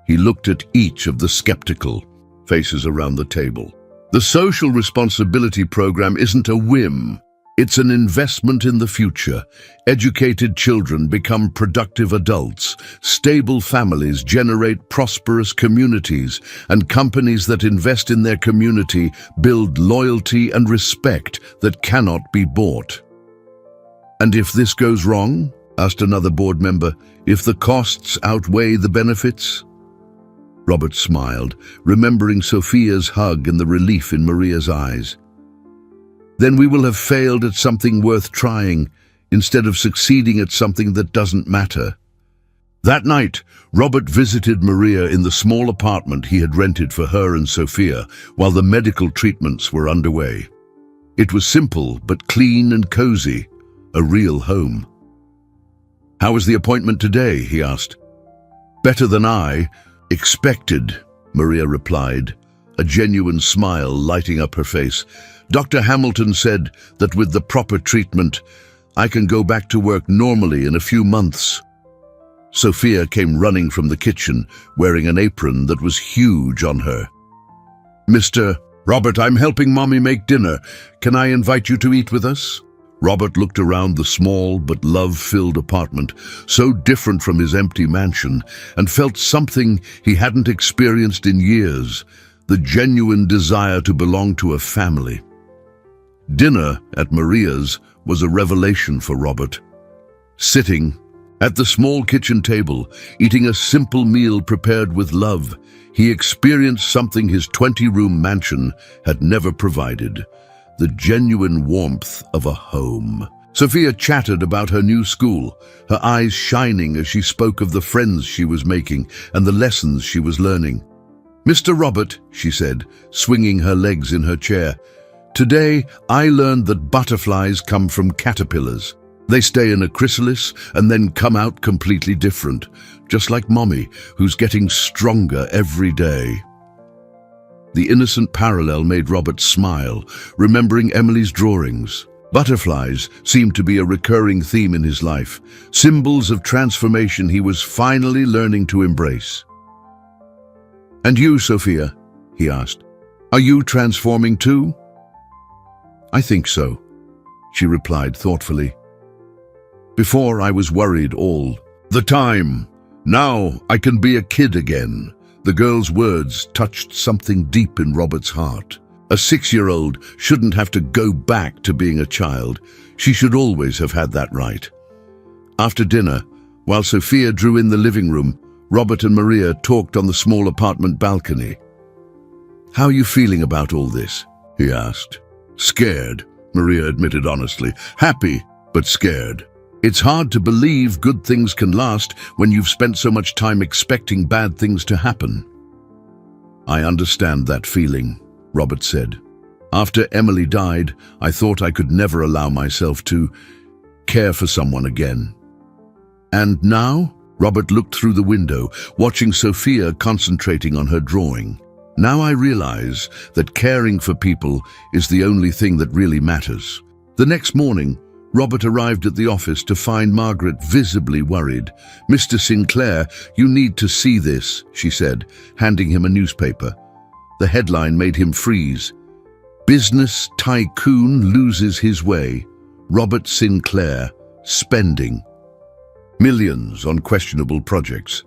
He looked at each of the skeptical faces around the table. "The social responsibility program isn't a whim. It's an investment in the future. Educated children become productive adults. Stable families generate prosperous communities, and companies that invest in their community build loyalty and respect that cannot be bought." "And if this goes wrong?" asked another board member. "If the costs outweigh the benefits?" Robert smiled, remembering Sophia's hug and the relief in Maria's eyes. "Then we will have failed at something worth trying, instead of succeeding at something that doesn't matter." That night, Robert visited Maria in the small apartment he had rented for her and Sophia while the medical treatments were underway. It was simple but clean and cozy, a real home. "How was the appointment today?" he asked. "Better than I. Expected, Maria replied, a genuine smile lighting up her face. Dr. Hamilton said that with the proper treatment, I can go back to work normally in a few months. Sophia came running from the kitchen, wearing an apron that was huge on her. Mr. Robert, I'm helping Mommy make dinner. Can I invite you to eat with us? Robert looked around the small but love-filled apartment, so different from his empty mansion, and felt something he hadn't experienced in years, the genuine desire to belong to a family. Dinner at Maria's was a revelation for Robert. Sitting at the small kitchen table, eating a simple meal prepared with love, he experienced something his 20-room mansion had never provided, the genuine warmth of a home. Sophia chatted about her new school, her eyes shining as she spoke of the friends she was making and the lessons she was learning. Mr. Robert, she said, swinging her legs in her chair, today I learned that butterflies come from caterpillars. They stay in a chrysalis and then come out completely different, just like Mommy, who's getting stronger every day. The innocent parallel made Robert smile, remembering Emily's drawings. Butterflies seemed to be a recurring theme in his life, symbols of transformation he was finally learning to embrace. And you, Sophia, he asked, are you transforming too? I think so, she replied thoughtfully. Before I was worried all the time. Now I can be a kid again. The girl's words touched something deep in Robert's heart. A 6-year-old shouldn't have to go back to being a child. She should always have had that right. After dinner, while Sophia drew in the living room, Robert and Maria talked on the small apartment balcony. How are you feeling about all this? He asked. Scared, Maria admitted honestly. Happy, but scared. It's hard to believe good things can last when you've spent so much time expecting bad things to happen. I understand that feeling, Robert said. After Emily died, I thought I could never allow myself to care for someone again. And now? Robert looked through the window, watching Sophia concentrating on her drawing. Now I realize that caring for people is the only thing that really matters. The next morning, Robert arrived at the office to find Margaret visibly worried. Mr. Sinclair, you need to see this, she said, handing him a newspaper. The headline made him freeze. Business tycoon loses his way. Robert Sinclair, spending millions on questionable projects.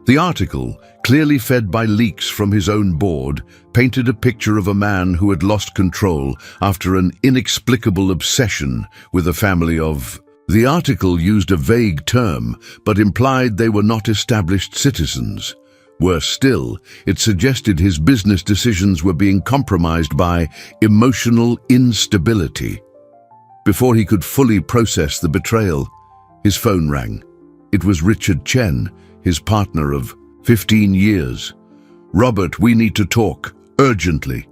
The article, clearly fed by leaks from his own board, painted a picture of a man who had lost control after an inexplicable obsession with a family of... The article used a vague term, but implied they were not established citizens. Worse still, it suggested his business decisions were being compromised by emotional instability. Before he could fully process the betrayal, his phone rang. It was Richard Chen, his partner of 15 years. Robert, we need to talk, urgently.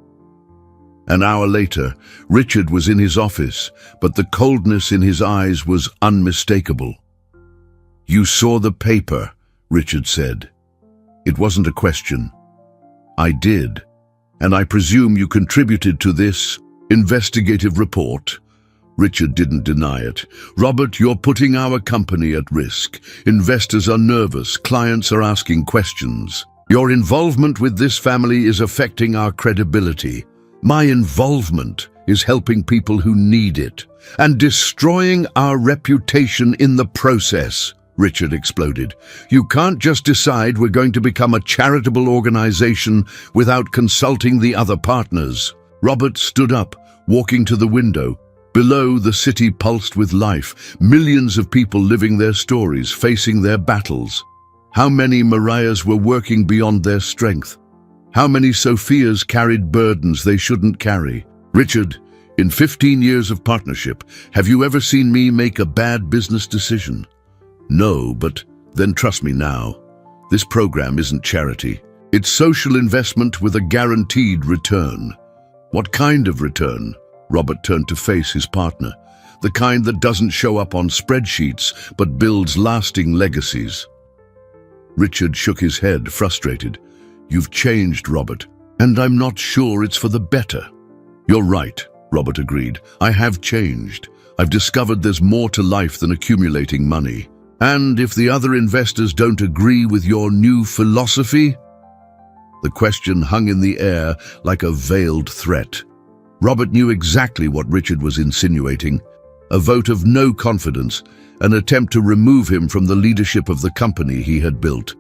An hour later, Richard was in his office, but the coldness in his eyes was unmistakable. You saw the paper, Richard said. It wasn't a question. I did, and I presume you contributed to this investigative report. Richard didn't deny it. Robert, you're putting our company at risk. Investors are nervous. Clients are asking questions. Your involvement with this family is affecting our credibility. My involvement is helping people who need it and destroying our reputation in the process, Richard exploded. You can't just decide we're going to become a charitable organization without consulting the other partners. Robert stood up, walking to the window. Below, the city pulsed with life, millions of people living their stories, facing their battles. How many Mariahs were working beyond their strength? How many Sophias carried burdens they shouldn't carry? Richard, in 15 years of partnership, have you ever seen me make a bad business decision? No, but then trust me now. This program isn't charity. It's social investment with a guaranteed return. What kind of return? Robert turned to face his partner. The kind that doesn't show up on spreadsheets, but builds lasting legacies. Richard shook his head, frustrated. "You've changed, Robert, and I'm not sure it's for the better." "You're right," Robert agreed. "I have changed. I've discovered there's more to life than accumulating money. And if the other investors don't agree with your new philosophy?" The question hung in the air like a veiled threat. Robert knew exactly what Richard was insinuating: a vote of no confidence, an attempt to remove him from the leadership of the company he had built.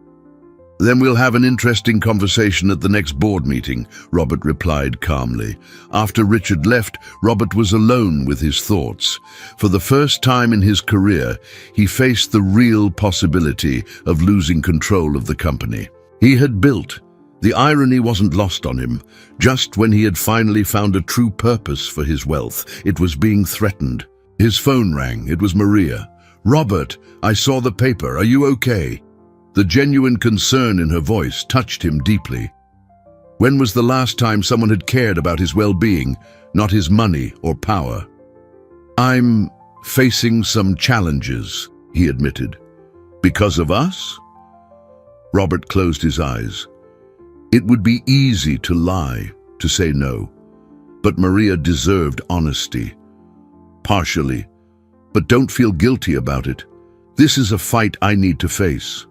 "Then we'll have an interesting conversation at the next board meeting," Robert replied calmly. After Richard left, Robert was alone with his thoughts. For the first time in his career, he faced the real possibility of losing control of the company he had built. The irony wasn't lost on him. Just when he had finally found a true purpose for his wealth, it was being threatened. His phone rang. It was Maria. "Robert, I saw the paper. Are you okay?" The genuine concern in her voice touched him deeply. When was the last time someone had cared about his well-being, not his money or power? "I'm facing some challenges," he admitted. "Because of us?" Robert closed his eyes. It would be easy to lie, to say no. But Maria deserved honesty. "Partially. But don't feel guilty about it. This is a fight I need to face.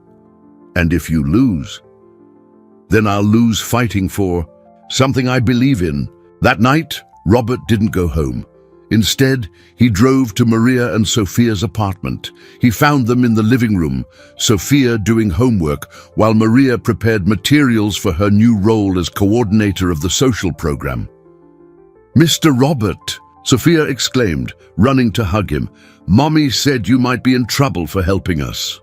And if you lose, then I'll lose fighting for something I believe in." That night, Robert didn't go home. Instead, he drove to Maria and Sophia's apartment. He found them in the living room, Sophia doing homework, while Maria prepared materials for her new role as coordinator of the social program. "Mr. Robert," Sophia exclaimed, running to hug him. "Mommy said you might be in trouble for helping us."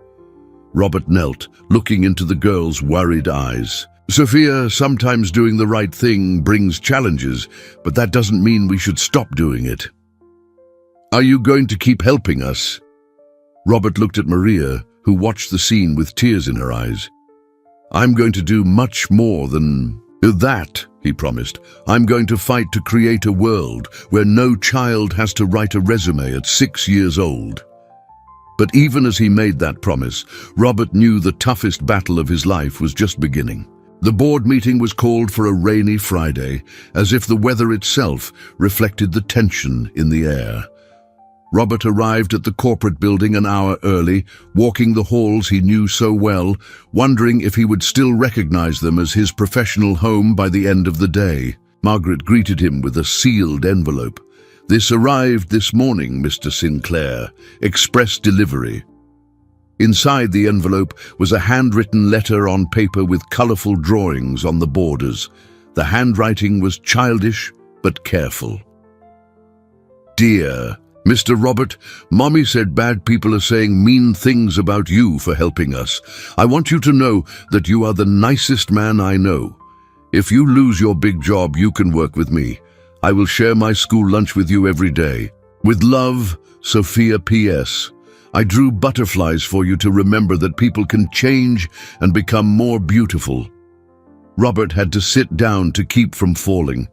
Robert knelt, looking into the girl's worried eyes. "Sophia, sometimes doing the right thing brings challenges, but that doesn't mean we should stop doing it. Are you going to keep helping us?" Robert looked at Maria, who watched the scene with tears in her eyes. "I'm going to do much more than that," he promised. "I'm going to fight to create a world where no child has to write a resume at 6 years old." But even as he made that promise, Robert knew the toughest battle of his life was just beginning. The board meeting was called for a rainy Friday, as if the weather itself reflected the tension in the air. Robert arrived at the corporate building an hour early, walking the halls he knew so well, wondering if he would still recognize them as his professional home by the end of the day. Margaret greeted him with a sealed envelope. "This arrived this morning, Mr. Sinclair. Express delivery." Inside the envelope was a handwritten letter on paper with colorful drawings on the borders. The handwriting was childish but careful. "Dear Mr. Robert, Mommy said bad people are saying mean things about you for helping us. I want you to know that you are the nicest man I know. If you lose your big job, you can work with me. I will share my school lunch with you every day. With love, Sophia P.S. I drew butterflies for you to remember that people can change and become more beautiful." Robert had to sit down to keep from falling.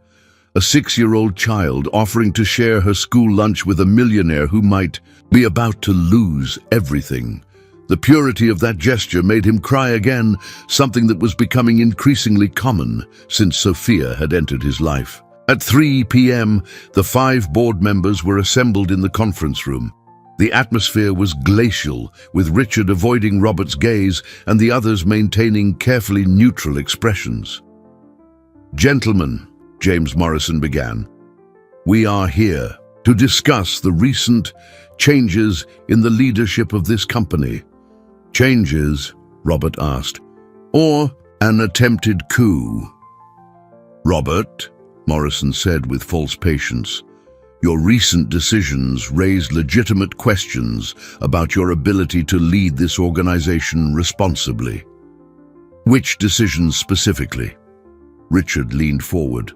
A 6-year-old child offering to share her school lunch with a millionaire who might be about to lose everything. The purity of that gesture made him cry again, something that was becoming increasingly common since Sophia had entered his life. At 3 p.m., the 5 board members were assembled in the conference room. The atmosphere was glacial, with Richard avoiding Robert's gaze and the others maintaining carefully neutral expressions. "Gentlemen," James Morrison began, "we are here to discuss the recent changes in the leadership of this company." "Changes?" Robert asked. "Or an attempted coup?" "Robert," Morrison said with false patience, "your recent decisions raise legitimate questions about your ability to lead this organization responsibly." "Which decisions specifically?" Richard leaned forward.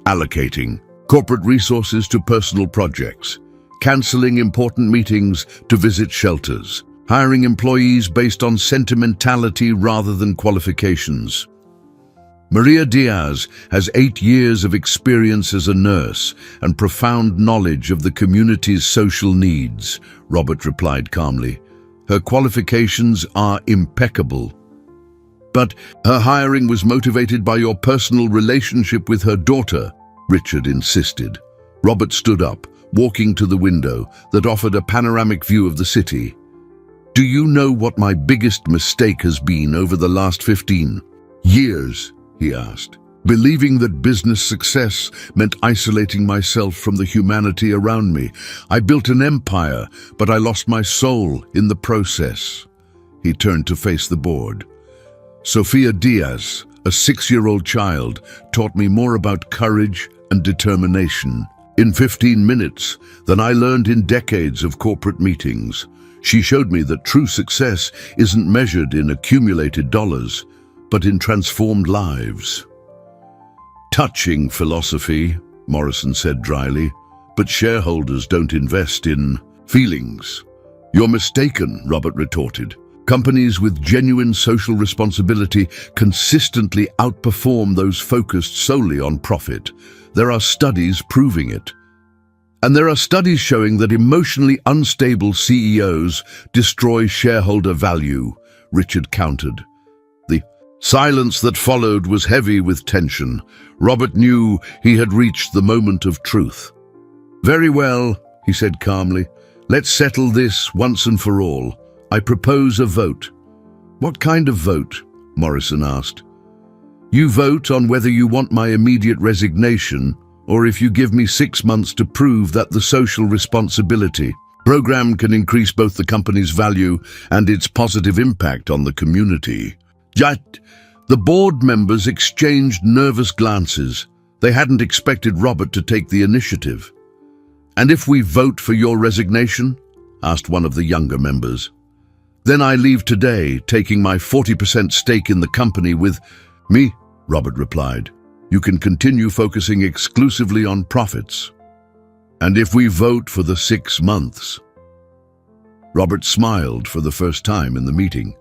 "Allocating corporate resources to personal projects, canceling important meetings to visit shelters, hiring employees based on sentimentality rather than qualifications." Maria Diaz has 8 years of experience as a nurse and profound knowledge of the community's social needs, Robert replied calmly. Her qualifications are impeccable. But her hiring was motivated by your personal relationship with her daughter, Richard insisted. Robert stood up, walking to the window that offered a panoramic view of the city. Do you know what my biggest mistake has been over the last 15 years? He asked. Believing that business success meant isolating myself from the humanity around me. I built an empire, but I lost my soul in the process. He turned to face the board. Sofia Diaz, a 6-year-old child, taught me more about courage and determination in 15 minutes than I learned in decades of corporate meetings. She showed me that true success isn't measured in accumulated dollars, but in transformed lives. Touching philosophy, Morrison said dryly, but shareholders don't invest in feelings. You're mistaken, Robert retorted. Companies with genuine social responsibility consistently outperform those focused solely on profit. There are studies proving it. And there are studies showing that emotionally unstable CEOs destroy shareholder value, Richard countered. The silence that followed was heavy with tension. Robert knew he had reached the moment of truth. Very well, he said calmly. Let's settle this once and for all. I propose a vote. What kind of vote? Morrison asked. You vote on whether you want my immediate resignation or if you give me 6 months to prove that the social responsibility program can increase both the company's value and its positive impact on the community. Yet, the board members exchanged nervous glances. They hadn't expected Robert to take the initiative. And if we vote for your resignation? Asked one of the younger members. Then I leave today, taking my 40% stake in the company with me, Robert replied. You can continue focusing exclusively on profits. And if we vote for the 6 months? Robert smiled for the first time in the meeting.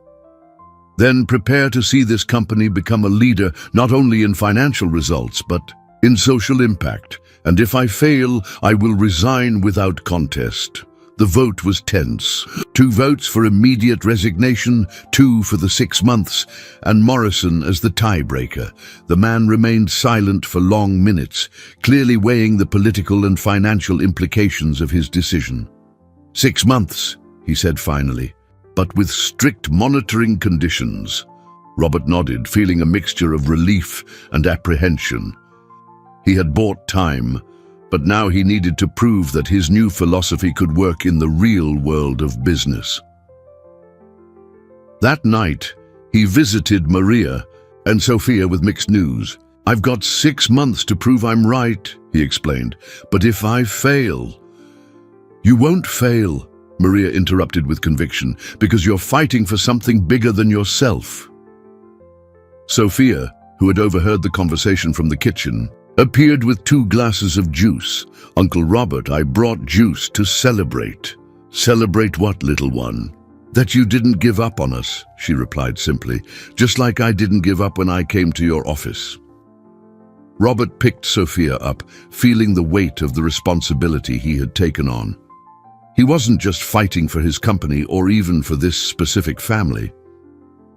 Then prepare to see this company become a leader not only in financial results, but in social impact. And if I fail, I will resign without contest. The vote was tense. 2 votes for immediate resignation, 2 for the 6 months, and Morrison as the tiebreaker. The man remained silent for long minutes, clearly weighing the political and financial implications of his decision. 6 months, he said finally, but with strict monitoring conditions. Robert nodded, feeling a mixture of relief and apprehension. He had bought time, but now he needed to prove that his new philosophy could work in the real world of business. That night, he visited Maria and Sofia with mixed news. I've got 6 months to prove I'm right, he explained, but if I fail... You won't fail, Maria interrupted with conviction, because you're fighting for something bigger than yourself. Sofia, who had overheard the conversation from the kitchen, appeared with 2 glasses of juice. Uncle Robert, I brought juice to celebrate. Celebrate what, little one? That you didn't give up on us, she replied simply, just like I didn't give up when I came to your office. Robert picked Sofia up, feeling the weight of the responsibility he had taken on. He wasn't just fighting for his company or even for this specific family.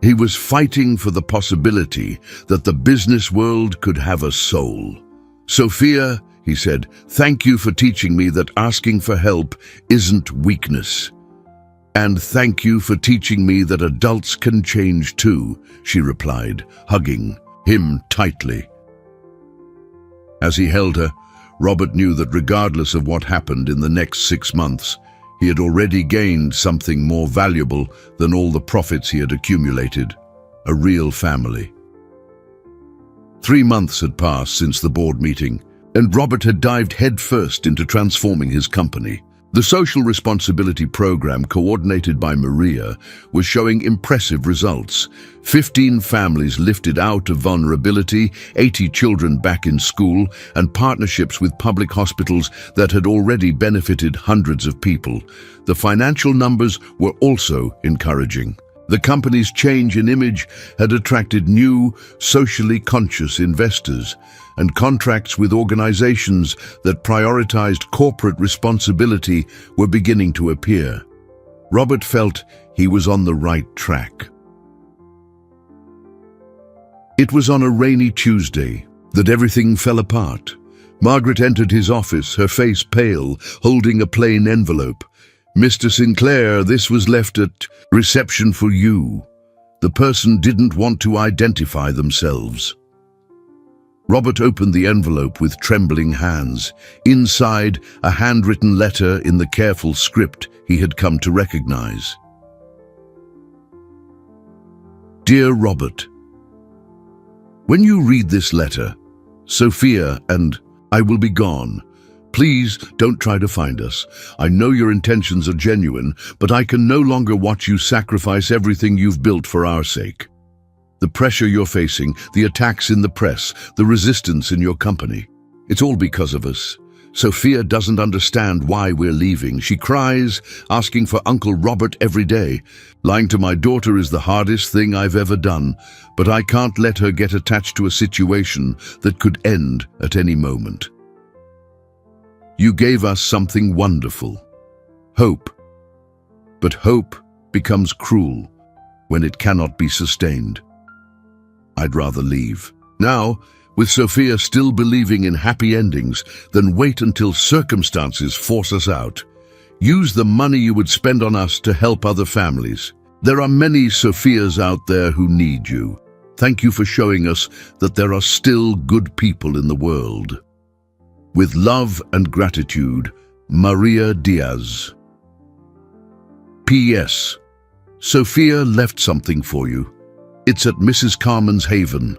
He was fighting for the possibility that the business world could have a soul. Sofia, he said, thank you for teaching me that asking for help isn't weakness. And thank you for teaching me that adults can change too, she replied, hugging him tightly. As he held her, Robert knew that regardless of what happened in the next 6 months, he had already gained something more valuable than all the profits he had accumulated, a real family. 3 months had passed since the board meeting, and Robert had dived headfirst into transforming his company. The social responsibility program, coordinated by Maria, was showing impressive results. 15 families lifted out of vulnerability, 80 children back in school, and partnerships with public hospitals that had already benefited hundreds of people. The financial numbers were also encouraging. The company's change in image had attracted new, socially conscious investors, and contracts with organizations that prioritized corporate responsibility were beginning to appear. Robert felt He was on the right track. It was on a rainy Tuesday that everything fell apart. Margaret entered his office, her face pale, holding a plain envelope. "Mr. Sinclair, this was left at reception for you." The person didn't want to identify themselves. Robert opened the envelope with trembling hands. Inside, a handwritten letter in the careful script he had come to recognize. "Dear Robert, when you read this letter, Sophia and I will be gone. Please don't try to find us. I know your intentions are genuine, but I can no longer watch you sacrifice everything you've built for our sake. The pressure you're facing, the attacks in the press, the resistance in your company, it's all because of us. Sophia doesn't understand why we're leaving. She cries, asking for Uncle Robert every day. Lying to my daughter is the hardest thing I've ever done, but I can't let her get attached to a situation that could end at any moment. You gave us something wonderful, hope. But hope becomes cruel when it cannot be sustained. I'd rather leave. Now, with Sophia still believing in happy endings, then wait until circumstances force us out. Use the money you would spend on us to help other families. There are many Sophias out there who need you. Thank you for showing us that there are still good people in the world. With love and gratitude, Maria Diaz." P.S. Sophia left something for you. It's at Mrs. Carmen's Haven.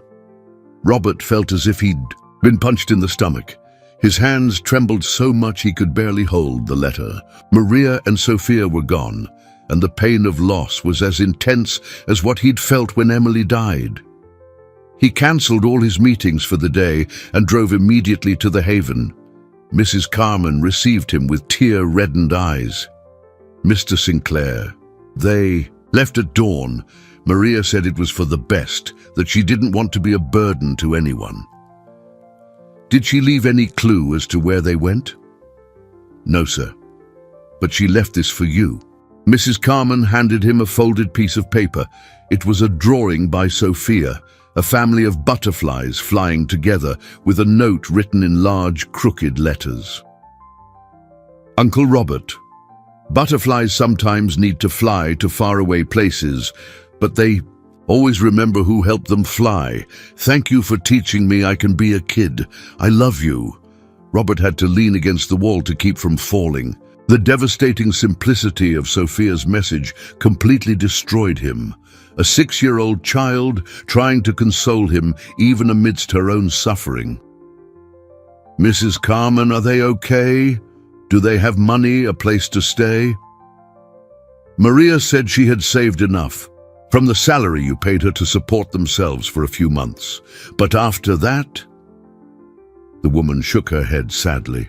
Robert felt as if he'd been punched in the stomach. His hands trembled so much he could barely hold the letter. Maria and Sophia were gone, and the pain of loss was as intense as what he'd felt when Emily died. He cancelled all his meetings for the day and drove immediately to the Haven. Mrs. Carmen received him with tear-reddened eyes. "Mr. Sinclair, they left at dawn. Maria said it was for the best, that she didn't want to be a burden to anyone." "Did she leave any clue as to where they went?" "No, sir. But she left this for you." Mrs. Carmen handed him a folded piece of paper. It was a drawing by Sophia, a family of butterflies flying together, with a note written in large, crooked letters. "Uncle Robert, butterflies sometimes need to fly to faraway places, but they always remember who helped them fly. Thank you for teaching me I can be a kid. I love you." Robert had to lean against the wall to keep from falling. The devastating simplicity of Sophia's message completely destroyed him. A 6-year-old child trying to console him even amidst her own suffering. "Mrs. Carmen, are they okay? Do they have money, a place to stay?" "Maria said she had saved enough from the salary you paid her to support themselves for a few months. But after that..." The woman shook her head sadly.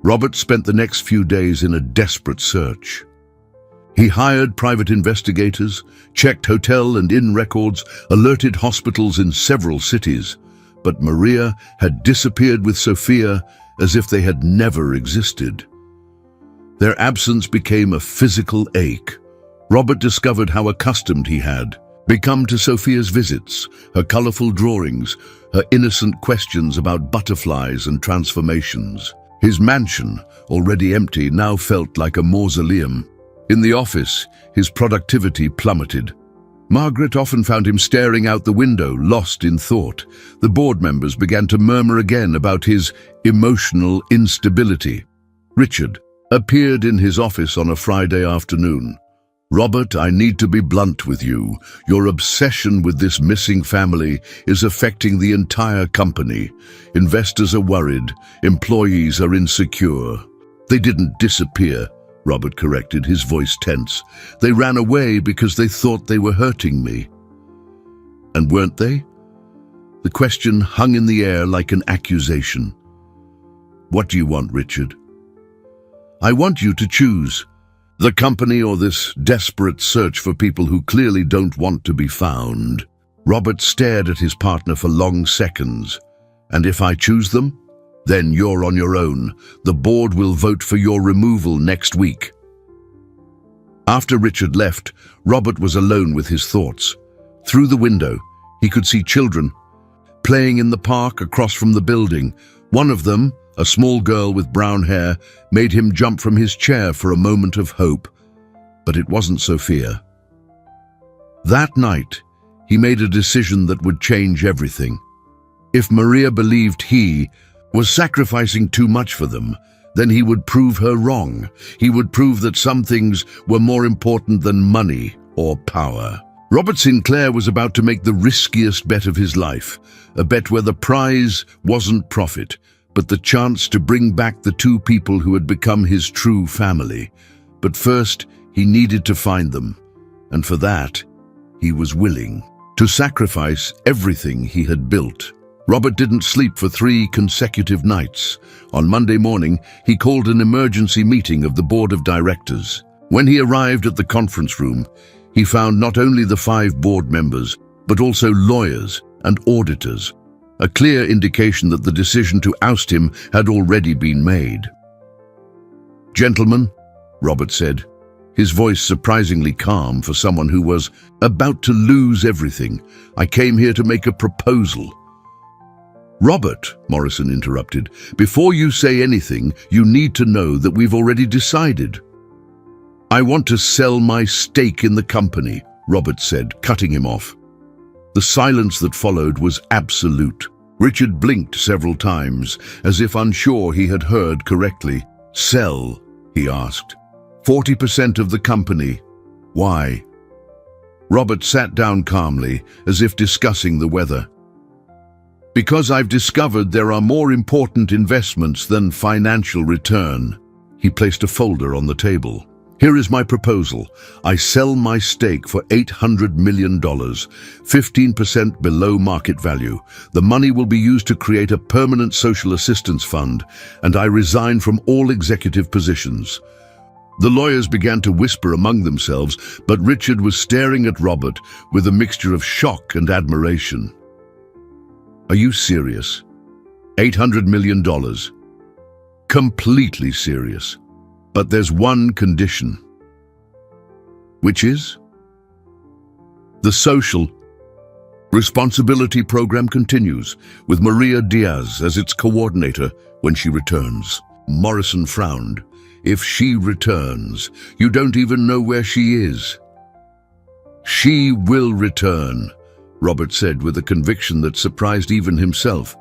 Robert spent the next few days in a desperate search. He hired private investigators, checked hotel and inn records, alerted hospitals in several cities, but Maria had disappeared with Sophia as if they had never existed. Their absence became a physical ache. Robert discovered how accustomed he had become to Sophia's visits, her colorful drawings, her innocent questions about butterflies and transformations. His mansion, already empty, now felt like a mausoleum. In the office, his productivity plummeted. Margaret often found him staring out the window, lost in thought. The board members began to murmur again about his emotional instability. Richard appeared in his office on a Friday afternoon. "Robert, I need to be blunt with you. Your obsession with this missing family is affecting the entire company. Investors are worried. Employees are insecure." "They didn't disappear," Robert corrected, his voice tense. "They ran away because they thought they were hurting me." "And weren't they?" The question hung in the air like an accusation. "What do you want, Richard?" "I want you to choose. The company or this desperate search for people who clearly don't want to be found." Robert stared at his partner for long seconds. "And if I choose them? Then you're on your own. The board will vote for your removal next week." After Richard left, Robert was alone with his thoughts. Through the window, he could see children playing in the park across from the building. One of them, a small girl with brown hair, made him jump from his chair for a moment of hope. But it wasn't Sophia. That night, he made a decision that would change everything. If Maria believed he was sacrificing too much for them, then he would prove her wrong. He would prove that some things were more important than money or power. Robert Sinclair was about to make the riskiest bet of his life, a bet where the prize wasn't profit, but the chance to bring back the two people who had become his true family. But first, he needed to find them, and for that, he was willing to sacrifice everything he had built. Robert didn't sleep for 3 consecutive nights. On Monday morning, he called an emergency meeting of the board of directors. When he arrived at the conference room, he found not only the 5 board members, but also lawyers and auditors, a clear indication that the decision to oust him had already been made. "Gentlemen," Robert said, his voice surprisingly calm for someone who was about to lose everything, "I came here to make a proposal." "Robert," Morrison interrupted, "before you say anything, you need to know that we've already decided." "I want to sell my stake in the company," Robert said, cutting him off. The silence that followed was absolute. Richard blinked several times, as if unsure he had heard correctly. "Sell?" he asked. 40% of the company. Why?" Robert sat down calmly, as if discussing the weather. "Because I've discovered there are more important investments than financial return." He placed a folder on the table. "Here is my proposal. I sell my stake for $800 million, 15% below market value. The money will be used to create a permanent social assistance fund, and I resign from all executive positions." The lawyers began to whisper among themselves, but Richard was staring at Robert with a mixture of shock and admiration. "Are you serious? $800 million? Completely serious. But there's one condition." "Which is?" "The social responsibility program continues, with Maria Diaz as its coordinator when she returns." Morrison frowned. "If she returns, you don't even know where she is." "She will return," Robert said with a conviction that surprised even himself.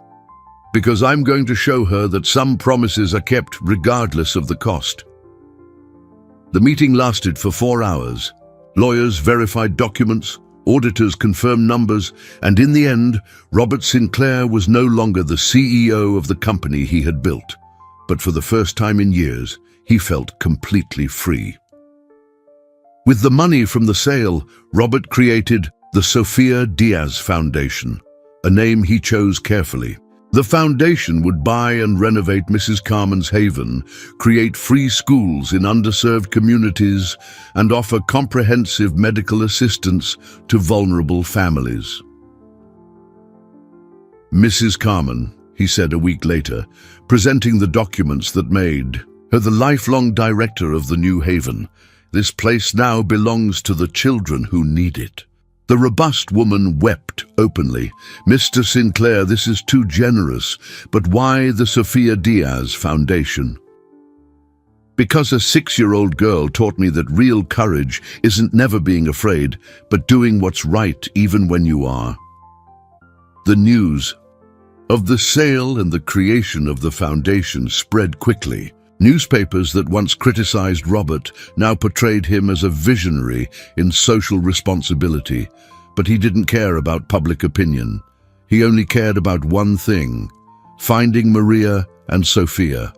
"Because I'm going to show her that some promises are kept regardless of the cost." The meeting lasted for 4 hours. Lawyers verified documents, auditors confirmed numbers, and in the end, Robert Sinclair was no longer the CEO of the company he had built. But for the first time in years, he felt completely free. With the money from the sale, Robert created the Sophia Diaz Foundation, a name he chose carefully. The foundation would buy and renovate Mrs. Carmen's Haven, create free schools in underserved communities, and offer comprehensive medical assistance to vulnerable families. "Mrs. Carmen," he said a week later, presenting the documents that made her the lifelong director of the new haven, "this place now belongs to the children who need it." The robust woman wept openly. "Mr. Sinclair, this is too generous, but why the Sophia Diaz Foundation?" "Because a 6-year-old girl taught me that real courage isn't never being afraid, but doing what's right even when you are." The news of the sale and the creation of the foundation spread quickly. Newspapers that once criticized Robert now portrayed him as a visionary in social responsibility, but he didn't care about public opinion. He only cared about one thing: finding Maria and Sophia.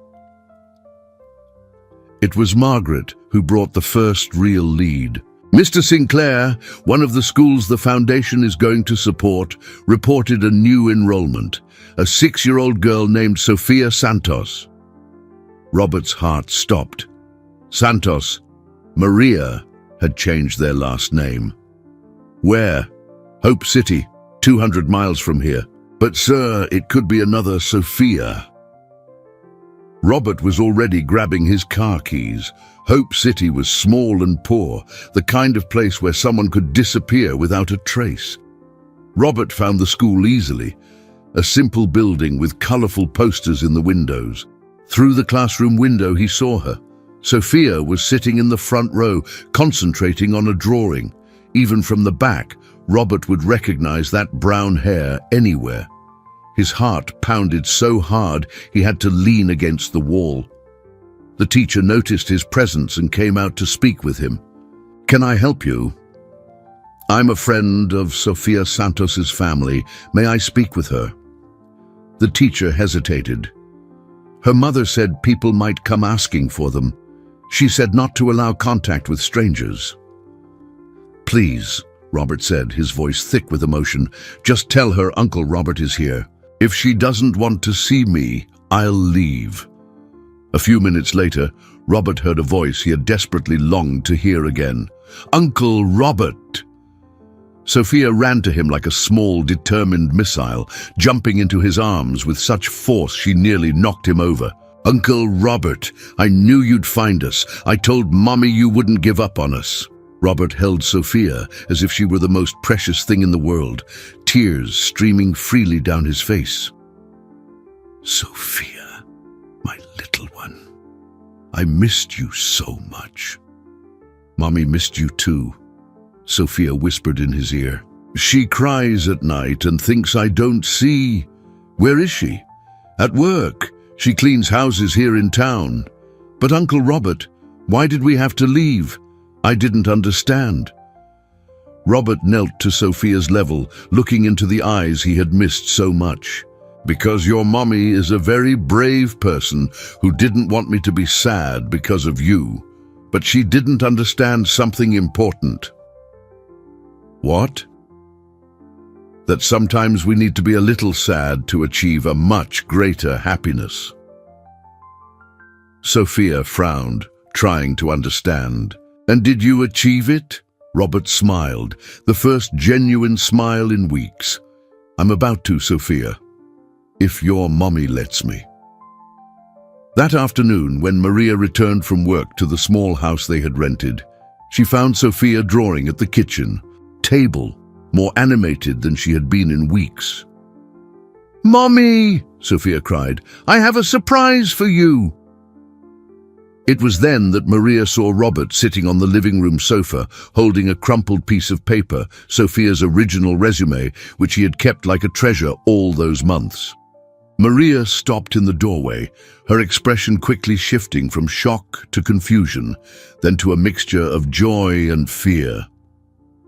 It was Margaret who brought the first real lead. "Mr. Sinclair, one of the schools the foundation is going to support, reported a new enrollment, a 6-year-old girl named Sophia Santos." Robert's heart stopped. Santos, Maria, had changed their last name. "Where?" "Hope City, 200 miles from here." "But sir, it could be another Sophia." Robert was already grabbing his car keys. Hope City was small and poor, the kind of place where someone could disappear without a trace. Robert found the school easily, a simple building with colorful posters in the windows. Through the classroom window he saw her. Sophia was sitting in the front row, concentrating on a drawing. Even from the back, Robert would recognize that brown hair anywhere. His heart pounded so hard he had to lean against the wall. The teacher noticed his presence and came out to speak with him. "Can I help you?" "I'm a friend of Sofia Santos's family. May I speak with her?" The teacher hesitated. Her mother said people might come asking for them. She said not to allow contact with strangers. "Please," Robert said, his voice thick with emotion, "just tell her Uncle Robert is here. If she doesn't want to see me, I'll leave." A few minutes later, Robert heard a voice he had desperately longed to hear again. "Uncle Robert!" Sophia ran to him like a small, determined missile, jumping into his arms with such force she nearly knocked him over. "Uncle Robert, I knew you'd find us. I told Mommy you wouldn't give up on us." Robert held Sophia as if she were the most precious thing in the world, tears streaming freely down his face. "Sophia, my little one, I missed you so much." "Mommy missed you too," Sophia whispered in his ear. "She cries at night and thinks I don't see." "Where is she?" "At work. She cleans houses here in town." "But Uncle Robert, why did we have to leave?" I didn't understand. Robert knelt to Sophia's level, looking into the eyes he had missed so much. "Because your mommy is a very brave person who didn't want me to be sad because of you, but she didn't understand something important." "What?" "That sometimes we need to be a little sad to achieve a much greater happiness." Sophia frowned, trying to understand. "And did you achieve it?" Robert smiled, the first genuine smile in weeks. "I'm about to, Sophia, if your mommy lets me." That afternoon, when Maria returned from work to the small house they had rented, she found Sophia drawing at the kitchen table, more animated than she had been in weeks. "Mommy!" Sophia cried. "I have a surprise for you!" It was then that Maria saw Robert sitting on the living room sofa, holding a crumpled piece of paper, Sophia's original resume, which he had kept like a treasure all those months. Maria stopped in the doorway, her expression quickly shifting from shock to confusion, then to a mixture of joy and fear.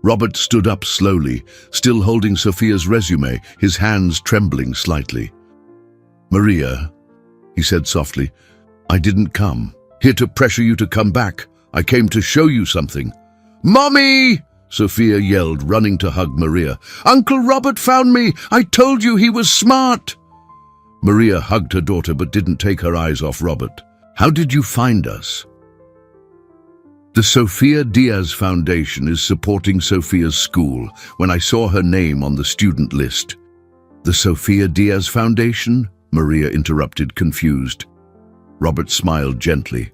Robert stood up slowly, still holding Sophia's resume, his hands trembling slightly. "Maria," he said softly, "I didn't come here to pressure you to come back. I came to show you something." "Mommy!" Sophia yelled, running to hug Maria. "Uncle Robert found me! I told you he was smart!" Maria hugged her daughter but didn't take her eyes off Robert. "How did you find us?" "The Sofia Diaz Foundation is supporting Sophia's school when I saw her name on the student list." "The Sofia Diaz Foundation?" Maria interrupted, confused. Robert smiled gently.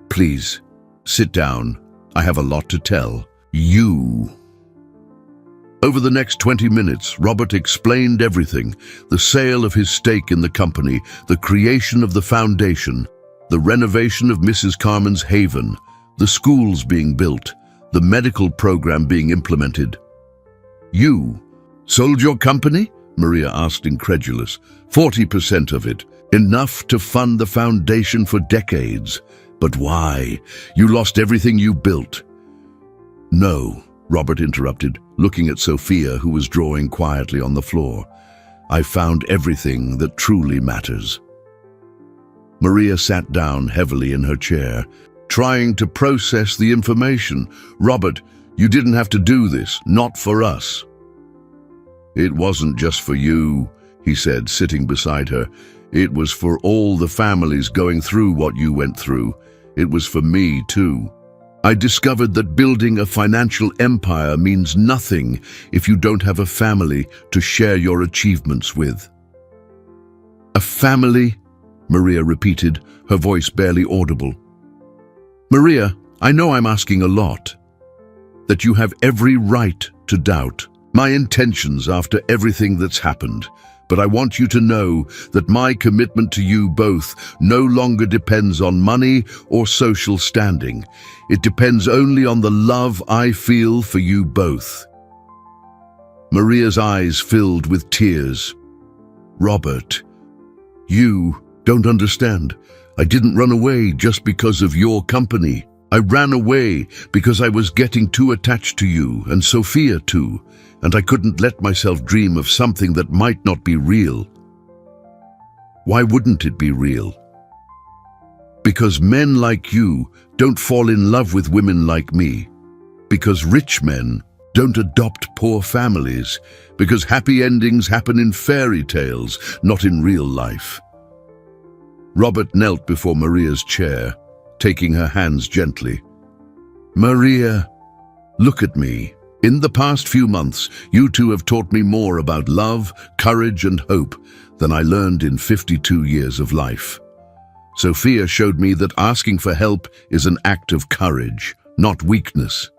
"Please, sit down. I have a lot to tell you." Over the next 20 minutes, Robert explained everything: the sale of his stake in the company, the creation of the foundation, the renovation of Mrs. Carmen's haven, the schools being built, the medical program being implemented. "You sold your company?" Maria asked, incredulous. 40% of it. Enough to fund the foundation for decades. But why? You lost everything you built." "No," Robert interrupted, looking at Sophia, who was drawing quietly on the floor. "I found everything that truly matters." Maria sat down heavily in her chair, trying to process the information. "Robert, you didn't have to do this, not for us." "It wasn't just for you," he said, sitting beside her. "It was for all the families going through what you went through. It was for me too. I discovered that building a financial empire means nothing if you don't have a family to share your achievements with." "A family?" Maria repeated, her voice barely audible. Maria, I know I'm asking a lot, that you have every right to doubt my intentions after everything that's happened, but I want you to know that my commitment to you both no longer depends on money or social standing. It depends only on the love I feel for you both. Maria's eyes filled with tears. Robert, you don't understand. I didn't run away just because of your company. I ran away because I was getting too attached to you and Sophia too, and I couldn't let myself dream of something that might not be real. Why wouldn't it be real? Because men like you don't fall in love with women like me. Because rich men don't adopt poor families. Because happy endings happen in fairy tales, not in real life. Robert knelt before Maria's chair, taking her hands gently. Maria, look at me. In the past few months, you two have taught me more about love, courage, and hope than I learned in 52 years of life. Sophia showed me that asking for help is an act of courage, not weakness.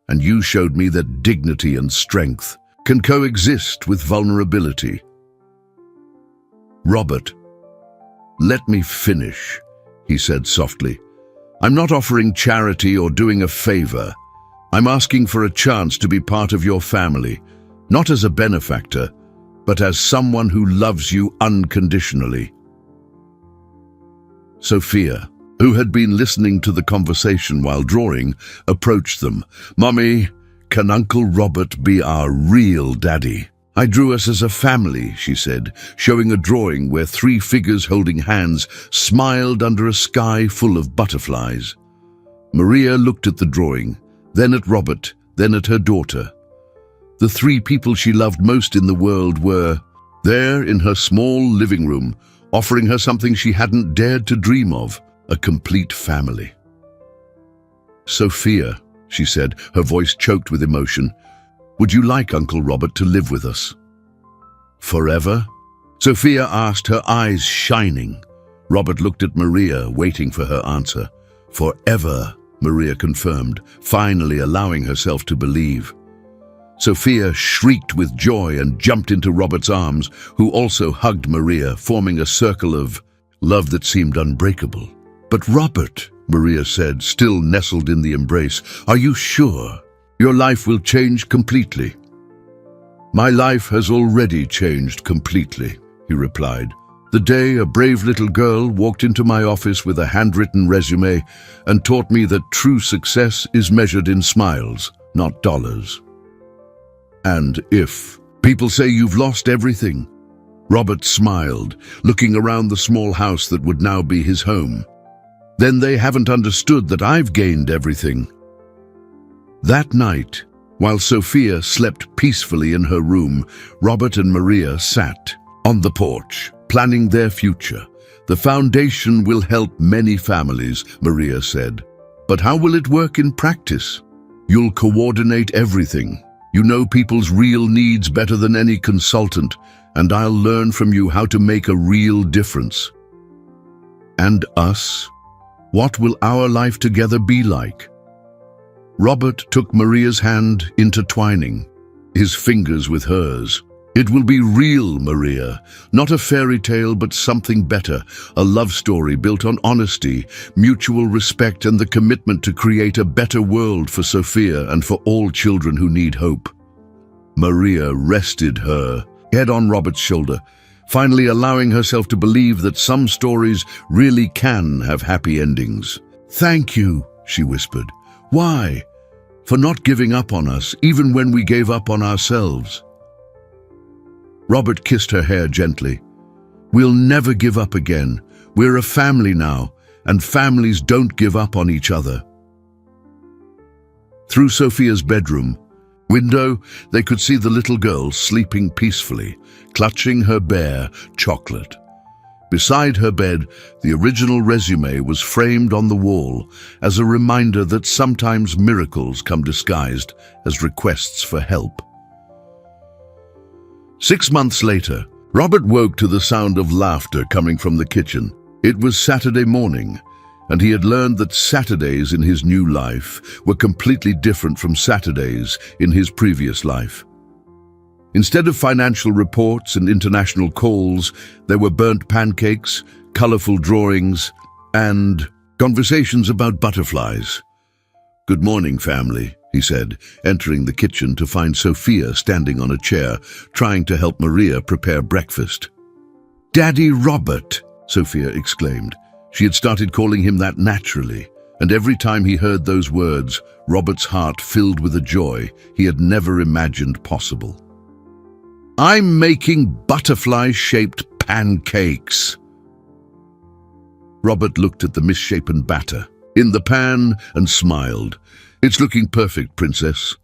And you showed me that dignity and strength can coexist with vulnerability. Robert, let me finish, he said softly. I'm not offering charity or doing a favor. I'm asking for a chance to be part of your family, not as a benefactor, but as someone who loves you unconditionally. Sophia, who had been listening to the conversation while drawing, approached them. Mommy, can Uncle Robert be our real daddy? I drew us as a family, she said, showing a drawing where 3 figures holding hands smiled under a sky full of butterflies. Maria looked at the drawing, then at Robert, then at her daughter. The 3 people she loved most in the world were there in her small living room, offering her something she hadn't dared to dream of, a complete family. Sophia, she said, her voice choked with emotion, would you like Uncle Robert to live with us? Forever? Sophia asked, her eyes shining. Robert looked at Maria, waiting for her answer. Forever, Maria confirmed, finally allowing herself to believe. Sophia shrieked with joy and jumped into Robert's arms, who also hugged Maria, forming a circle of love that seemed unbreakable. But Robert, Maria said, still nestled in the embrace, are you sure? Your life will change completely. My life has already changed completely, he replied. The day a brave little girl walked into my office with a handwritten resume and taught me that true success is measured in smiles, not dollars. And if people say you've lost everything, Robert smiled, looking around the small house that would now be his home. Then they haven't understood that I've gained everything. That night, while Sophia slept peacefully in her room, Robert and Maria sat on the porch, planning their future. The foundation will help many families, Maria said. But how will it work in practice? You'll coordinate everything. You know people's real needs better than any consultant, and I'll learn from you how to make a real difference. And us? What will our life together be like? Robert took Maria's hand, intertwining his fingers with hers. It will be real, Maria, not a fairy tale, but something better, a love story built on honesty, mutual respect, and the commitment to create a better world for Sophia and for all children who need hope. Maria rested her head on Robert's shoulder, finally allowing herself to believe that some stories really can have happy endings. Thank you, she whispered. Why? For not giving up on us, even when we gave up on ourselves. Robert kissed her hair gently. We'll never give up again. We're a family now, and families don't give up on each other. Through Sophia's bedroom window, they could see the little girl sleeping peacefully, clutching her bare chocolate. Beside her bed, the original resume was framed on the wall as a reminder that sometimes miracles come disguised as requests for help. 6 months later, Robert woke to the sound of laughter coming from the kitchen. It was Saturday morning, and he had learned that Saturdays in his new life were completely different from Saturdays in his previous life. Instead of financial reports and international calls, there were burnt pancakes, colorful drawings, and conversations about butterflies. "Good morning, family," he said, entering the kitchen to find Sophia standing on a chair, trying to help Maria prepare breakfast. "Daddy Robert," Sophia exclaimed. She had started calling him that naturally, and every time he heard those words, Robert's heart filled with a joy he had never imagined possible. "I'm making butterfly-shaped pancakes." Robert looked at the misshapen batter in the pan and smiled. "It's looking perfect, Princess."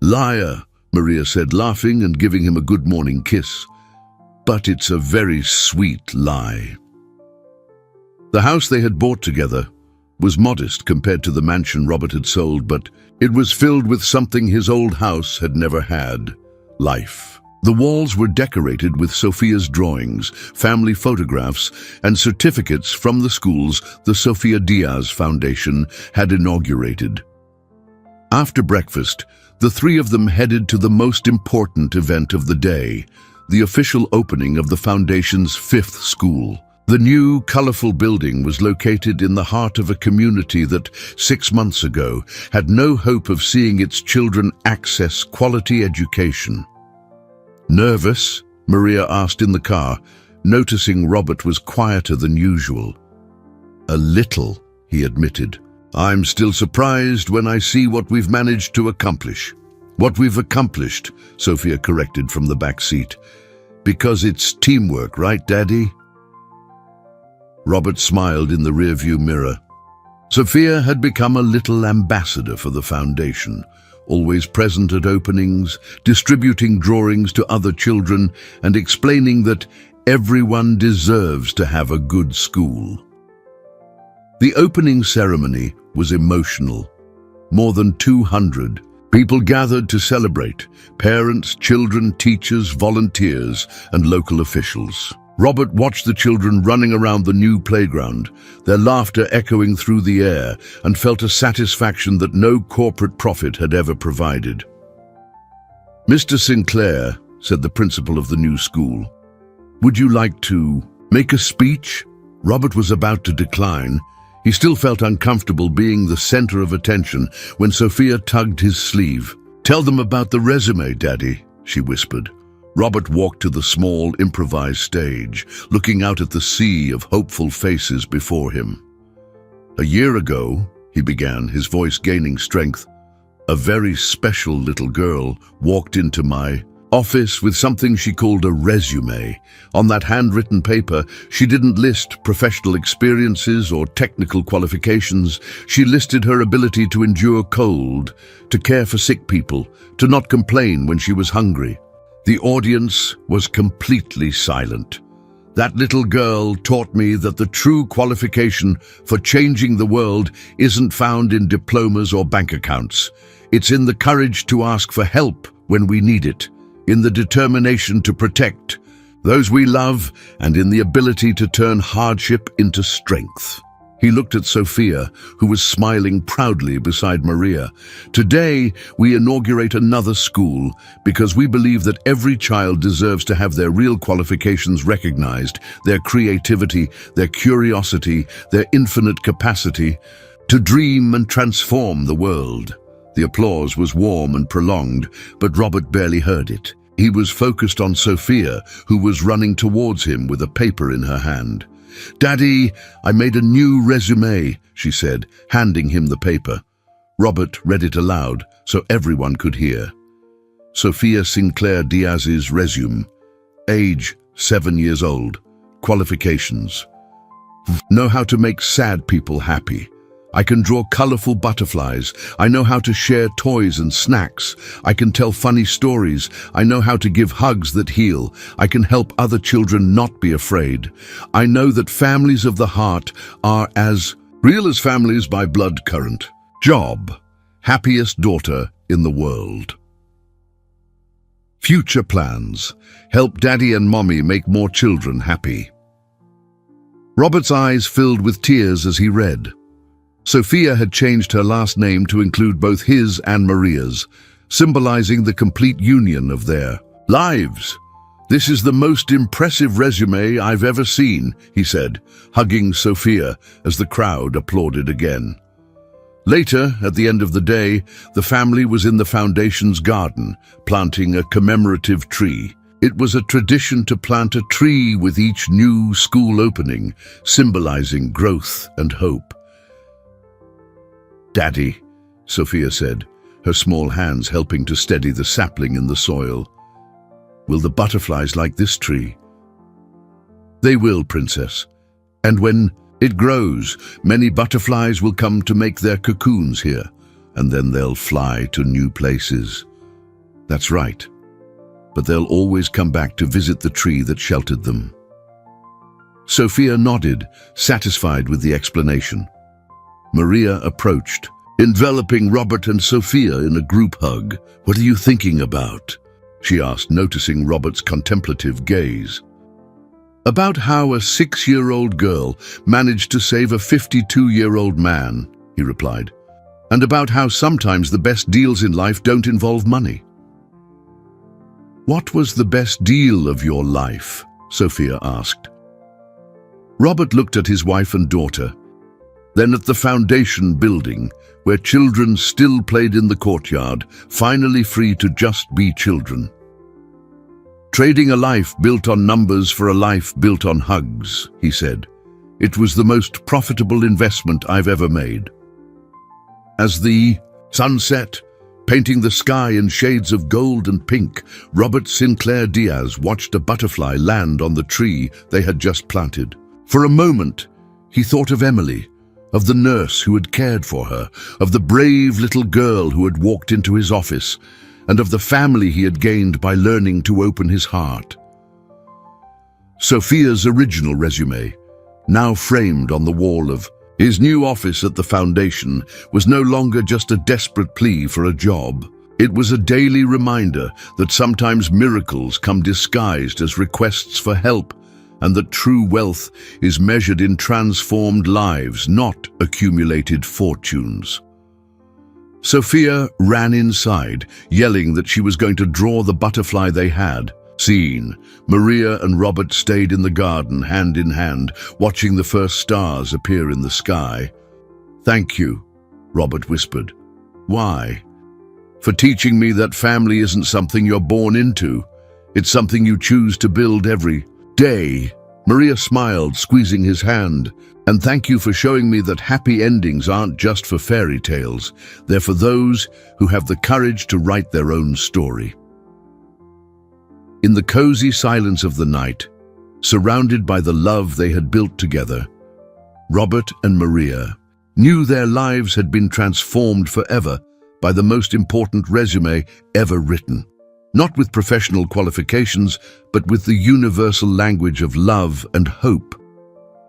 "Liar," Maria said, laughing and giving him a good morning kiss. "But it's a very sweet lie." The house they had bought together was modest compared to the mansion Robert had sold, but it was filled with something his old house had never had: life. The walls were decorated with Sophia's drawings, family photographs, and certificates from the schools the Sofia Diaz Foundation had inaugurated. After breakfast, the three of them headed to the most important event of the day, the official opening of the Foundation's 5th school. The new, colorful building was located in the heart of a community that, 6 months ago, had no hope of seeing its children access quality education. "Nervous?" Maria asked in the car, noticing Robert was quieter than usual. "A little," he admitted. "I'm still surprised when I see what we've managed to accomplish." "What we've accomplished," Sophia corrected from the back seat. "Because it's teamwork, right, Daddy?" Robert smiled in the rearview mirror. Sophia had become a little ambassador for the foundation, always present at openings, distributing drawings to other children, and explaining that everyone deserves to have a good school. The opening ceremony was emotional. More than 200 people gathered to celebrate: parents, children, teachers, volunteers, and local officials. Robert watched the children running around the new playground, their laughter echoing through the air, and felt a satisfaction that no corporate profit had ever provided. "Mr. Sinclair," said the principal of the new school, "would you like to make a speech?" Robert was about to decline. He still felt uncomfortable being the center of attention when Sophia tugged his sleeve. "Tell them about the resume, Daddy," she whispered. Robert walked to the small, improvised stage, looking out at the sea of hopeful faces before him. "A year ago," he began, his voice gaining strength, "a very special little girl walked into my office with something she called a resume. On that handwritten paper, she didn't list professional experiences or technical qualifications. She listed her ability to endure cold, to care for sick people, to not complain when she was hungry." The audience was completely silent. That little girl taught me that the true qualification for changing the world isn't found in diplomas or bank accounts. It's in the courage to ask for help when we need it, in the determination to protect those we love, and in the ability to turn hardship into strength. He looked at Sophia, who was smiling proudly beside Maria. "Today, we inaugurate another school because we believe that every child deserves to have their real qualifications recognized, their creativity, their curiosity, their infinite capacity to dream and transform the world." The applause was warm and prolonged, but Robert barely heard it. He was focused on Sophia, who was running towards him with a paper in her hand. "Daddy, I made a new resume," she said, handing him the paper. Robert read it aloud so everyone could hear. Sophia Sinclair Diaz's resume. Age, 7 years old. Qualifications: know how to make sad people happy. I can draw colorful butterflies. I know how to share toys and snacks. I can tell funny stories. I know how to give hugs that heal. I can help other children not be afraid. I know that families of the heart are as real as families by blood current. Job: happiest daughter in the world. Future plans: help Daddy and Mommy make more children happy. Robert's eyes filled with tears as he read. Sophia had changed her last name to include both his and Maria's, symbolizing the complete union of their lives. "This is the most impressive resume I've ever seen," he said, hugging Sophia as the crowd applauded again. Later, at the end of the day, the family was in the foundation's garden, planting a commemorative tree. It was a tradition to plant a tree with each new school opening, symbolizing growth and hope. "Daddy," Sophia said, her small hands helping to steady the sapling in the soil. "Will the butterflies like this tree?" "They will, Princess. And when it grows, many butterflies will come to make their cocoons here, and then they'll fly to new places." "That's right. But they'll always come back to visit the tree that sheltered them." Sophia nodded, satisfied with the explanation. Maria approached, enveloping Robert and Sophia in a group hug. "What are you thinking about?" she asked, noticing Robert's contemplative gaze. "About how a 6-year-old girl managed to save a 52-year-old man," he replied. "And about how sometimes the best deals in life don't involve money." "What was the best deal of your life?" Sophia asked. Robert looked at his wife and daughter, then at the foundation building, where children still played in the courtyard, finally free to just be children. "Trading a life built on numbers for a life built on hugs," he said. "It was the most profitable investment I've ever made." As the sun set, painting the sky in shades of gold and pink, Robert Sinclair Diaz watched a butterfly land on the tree they had just planted. For a moment, he thought of Emily, of the nurse who had cared for her, of the brave little girl who had walked into his office, and of the family he had gained by learning to open his heart. Sophia's original resume, now framed on the wall of his new office at the foundation, was no longer just a desperate plea for a job. It was a daily reminder that sometimes miracles come disguised as requests for help, and that true wealth is measured in transformed lives, not accumulated fortunes. Sophia ran inside, yelling that she was going to draw the butterfly they had seen. Maria and Robert stayed in the garden, hand in hand, watching the first stars appear in the sky. "Thank you," Robert whispered. "Why?" "For teaching me that family isn't something you're born into. It's something you choose to build every day." Maria smiled, squeezing his hand. "And thank you for showing me that happy endings aren't just for fairy tales. They're for those who have the courage to write their own story." In the cozy silence of the night, surrounded by the love they had built together, Robert and Maria knew their lives had been transformed forever by the most important resume ever written. Not with professional qualifications, but with the universal language of love and hope.